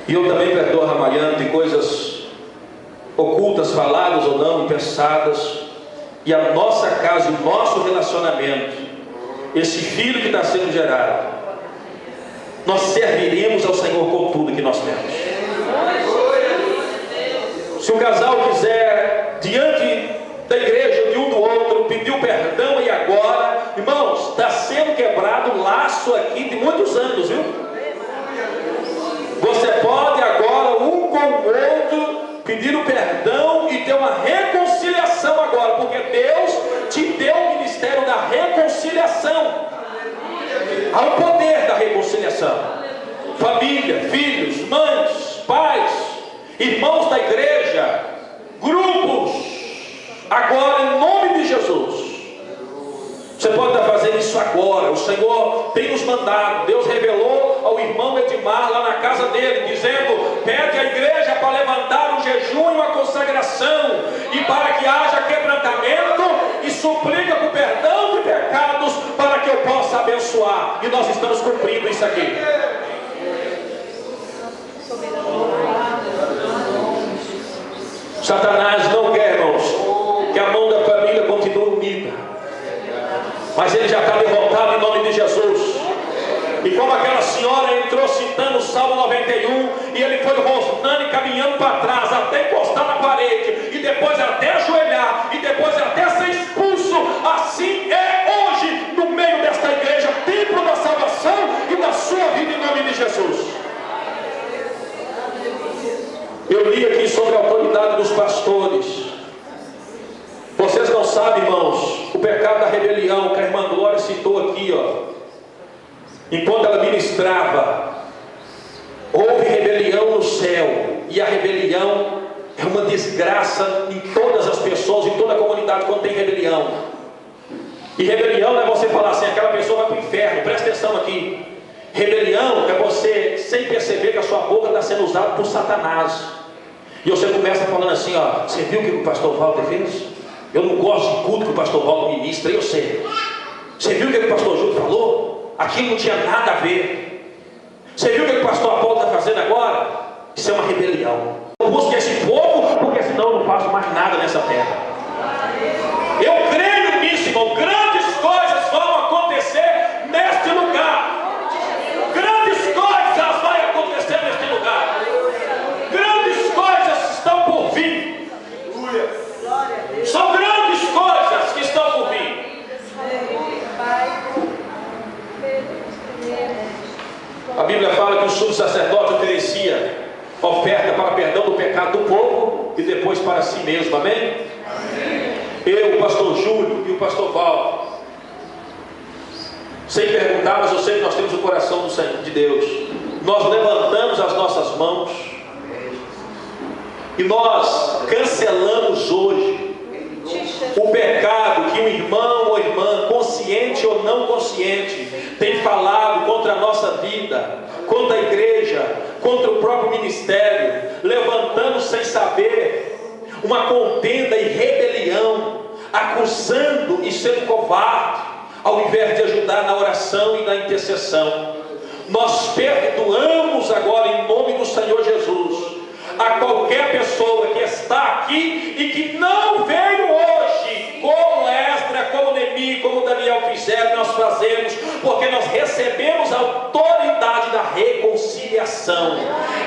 E eu também perdoo a Ramayane de coisas ocultas, faladas ou não, pensadas. E a nossa casa, o nosso relacionamento, esse filho que está sendo gerado, nós serviremos ao Senhor com tudo que nós temos. Se o casal quiser, diante da igreja, de um do outro, pedir o perdão e agora, irmãos, está sendo quebrado o laço aqui de muitos anos, viu? Você pode agora, um com o outro, pedir o perdão e ter uma reconciliação agora, porque Deus te deu o ministério da reconciliação. Há o poder da reconciliação. Família, filhos, mães, pais, irmãos da igreja, grupos, agora em nome de Jesus. Você pode estar fazendo isso agora. O Senhor tem nos mandado. Deus revelou ao irmão Edmar lá na casa dele, dizendo: pede à igreja para levantar um jejum e uma consagração, e para que haja quebrantamento, e suplica por perdão de pecados, para que eu possa abençoar. E nós estamos cumprindo isso aqui. Satanás não quer, irmãos, que a mão da família continue unida, mas ele já está derrotado em nome de Jesus. E como aquela senhora entrou citando o Salmo 91, e ele foi rosnando e caminhando para trás até encostar na parede, e depois até ajoelhar, e depois até ser expulso. Assim é hoje no meio desta igreja, templo da salvação e da sua vida em nome de Jesus. Eu li aqui sobre a autoridade dos pastores. Vocês não sabem, irmãos, o pecado da rebelião que a irmã Glória citou aqui, ó. Enquanto ela ministrava, houve rebelião no céu, e a rebelião é uma desgraça em todas as pessoas, em toda a comunidade pecado quando tem rebelião. E rebelião não é você falar assim, aquela pessoa vai para o inferno. Presta atenção aqui. Rebelião é você, sem perceber que a sua boca está sendo usada por Satanás. E você começa falando assim, ó, você viu o que o pastor Walter fez? Eu não gosto de culto que o pastor Walter ministra, eu sei. Você viu o que o pastor Júlio falou? Aquilo não tinha nada a ver. Você viu o que o pastor Apolo está fazendo agora? Isso é uma rebelião. Eu busco esse povo, porque senão eu não faço mais nada nessa terra. Eu creio nisso, irmão. Grandes coisas vão acontecer neste lugar. Grandes coisas vão acontecer neste lugar. Grandes coisas estão por vir. São grandes coisas que estão por vir. A Bíblia fala que o sumo sacerdote oferecia oferta para perdão do pecado do povo e depois para si mesmo, amém? Eu, o pastor Júlio e o pastor Val, sem perguntar, mas eu sei que nós temos o coração do Senhor, de Deus. Nós levantamos as nossas mãos e nós cancelamos hoje o pecado que um irmão ou irmã, consciente ou não consciente, tem falado contra a nossa vida, contra a igreja, contra o próprio ministério, levantando sem saber uma contenda e rebelião, acusando e sendo covarde, ao invés de ajudar na oração e na intercessão. Nós perdoamos agora em nome do Senhor Jesus a qualquer pessoa que está aqui e que não veio hoje, como Esdra, como Neemi, como Daniel fizeram. Nós fazemos porque nós recebemos a autoridade da reconciliação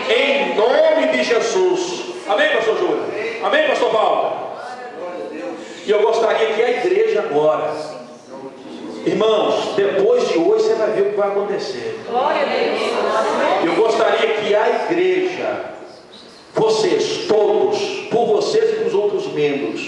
em nome de Jesus. Amém, pastor Júlio? Amém, pastor Paulo? E eu gostaria que a igreja agora, irmãos, depois de hoje você vai ver o que vai acontecer. Glória a Deus. Eu gostaria que a igreja, vocês todos, por vocês e para os outros membros,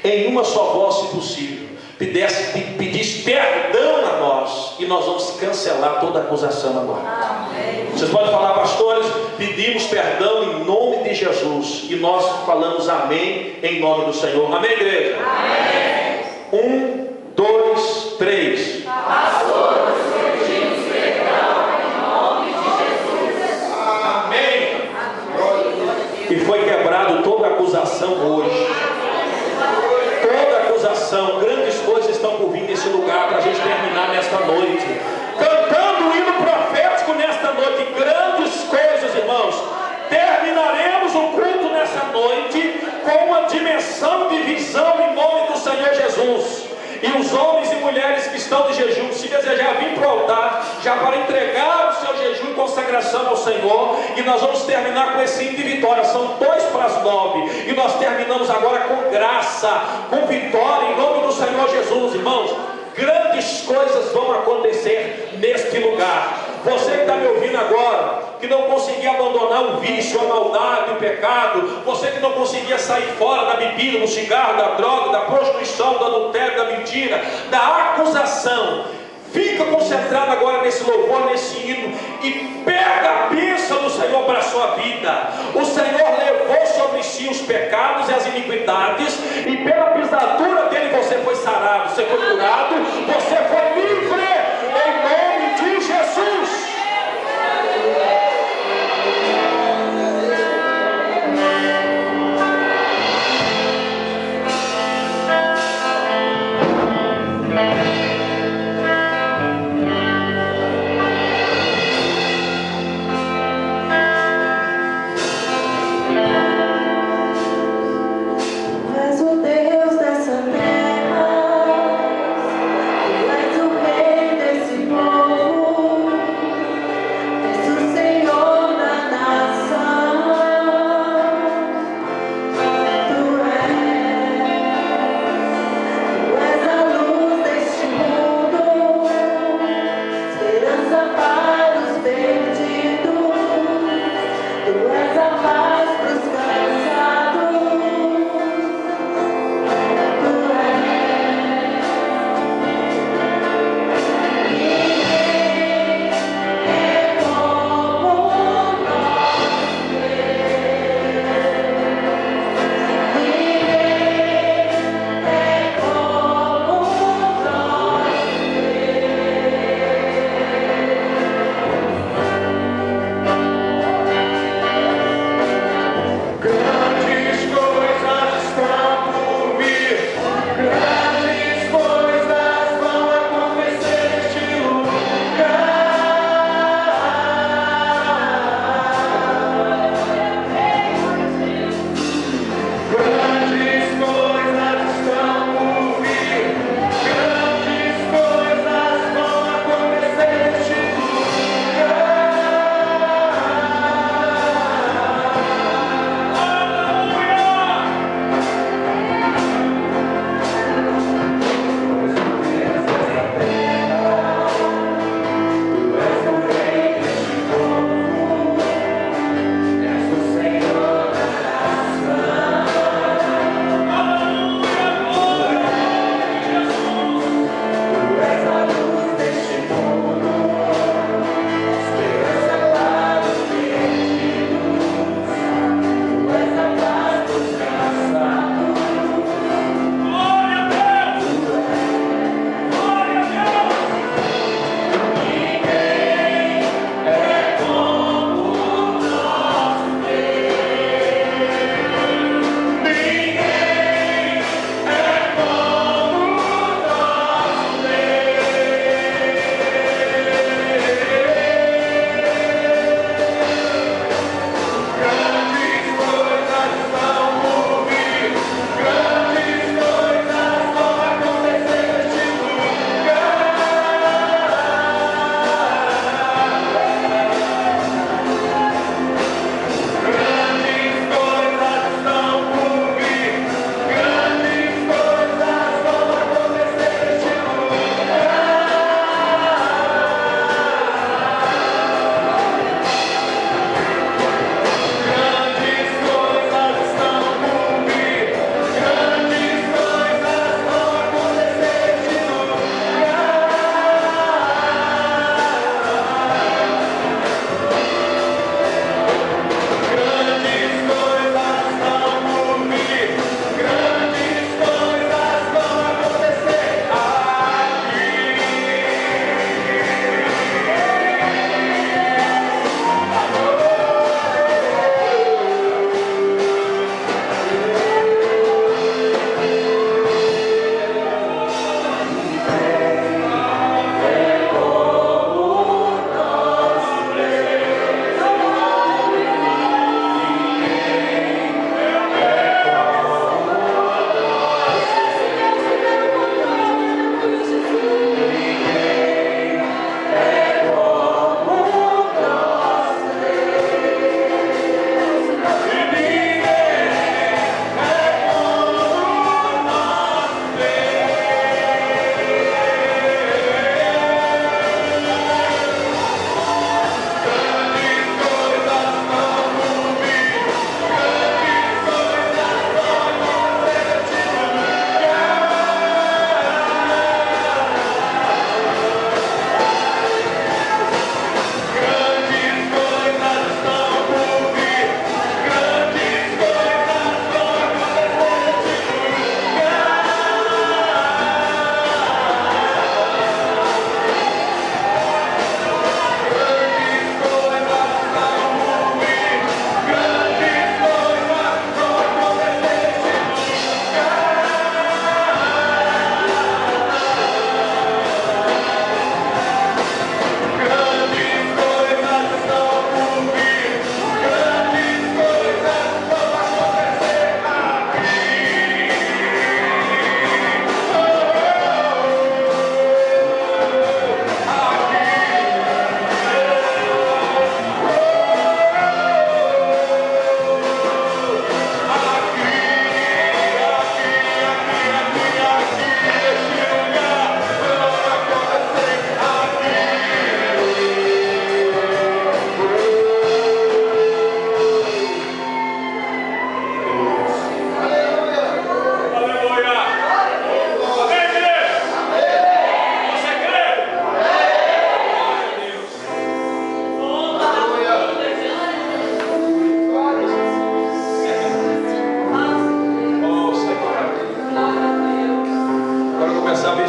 em uma só voz, se possível, pedisse perdão a nós, e nós vamos cancelar toda acusação agora. Amém. Vocês podem falar, pastores, pedimos perdão em nome de Jesus, e nós falamos amém em nome do Senhor. Amém, igreja? Amém. 1, 2, 3. Pastor, pedimos perdão em nome de Jesus. Amém. E foi quebrado toda acusação hoje. Toda acusação. Grandes coisas estão por vir nesse lugar para a gente terminar nesta noite. Cantando o hino profético nesta noite. Grandes coisas, irmãos. Terminaremos o culto nessa noite com uma dimensão de visão em nome do Senhor Jesus. E os homens e mulheres que estão de jejum, se desejar vir para o altar, já para entregar o seu jejum e consagração ao Senhor, e nós vamos terminar com esse hino de vitória. São 8:50, e nós terminamos agora com graça, com vitória, em nome do Senhor Jesus, irmãos. Grandes coisas vão acontecer neste lugar. Você que está me ouvindo agora, que não conseguia abandonar o vício, a maldade, o pecado, você que não conseguia sair fora da bebida, do cigarro, da droga, da prostituição, do adultério, da mentira, da acusação, fica concentrado agora nesse louvor, nesse hino, e pega a bênção do Senhor para a sua vida. O Senhor levou sobre si os pecados e as iniquidades, e pela pisadura dele você foi sarado, você foi curado, você foi livre, em nome de Jesus. És o Deus das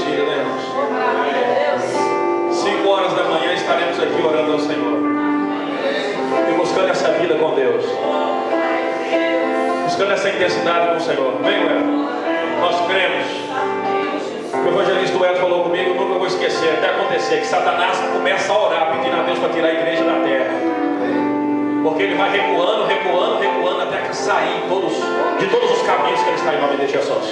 vigília, né, irmãos? 5 horas da manhã estaremos aqui orando ao Senhor e buscando essa vida com Deus, buscando essa intensidade com o Senhor. Vem, Edson. Nós cremos. O evangelista Edson falou comigo, nunca vou esquecer, até acontecer que Satanás começa a orar, pedindo a Deus para tirar a igreja da terra, porque ele vai recuando, recuando, recuando, até que sair de todos os caminhos que ele está, em nome de Jesus.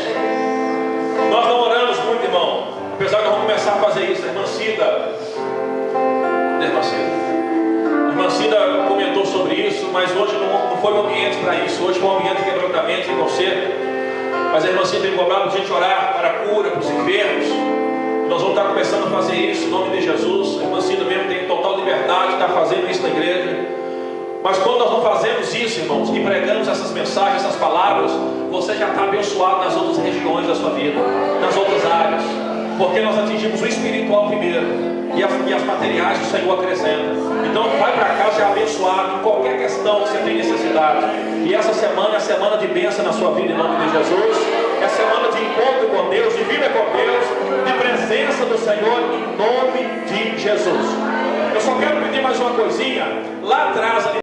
Nós não oramos muito, irmão, apesar de nós vamos começar a fazer isso. A irmã Cida comentou sobre isso, mas hoje não foi um ambiente para isso. Hoje foi um ambiente de quebrantamento em você. Mas a irmã Cida tem cobrado a gente orar para a cura, para os enfermos. Nós vamos estar começando a fazer isso em nome de Jesus. A irmã Cida mesmo tem total liberdade de estar fazendo isso na igreja. Mas quando nós não fazemos isso, irmãos, e pregamos essas mensagens, essas palavras, você já está abençoado nas outras regiões da sua vida, nas outras áreas, porque nós atingimos o espiritual primeiro e as materiais o Senhor acrescenta. Então vai para casa já abençoado em qualquer questão que você tem necessidade. E essa semana é a semana de bênção na sua vida, em nome de Jesus. É a semana de encontro com Deus, de vida com Deus, de presença do Senhor, em nome de Jesus. Eu só quero pedir mais uma coisinha. Lá atrás, ali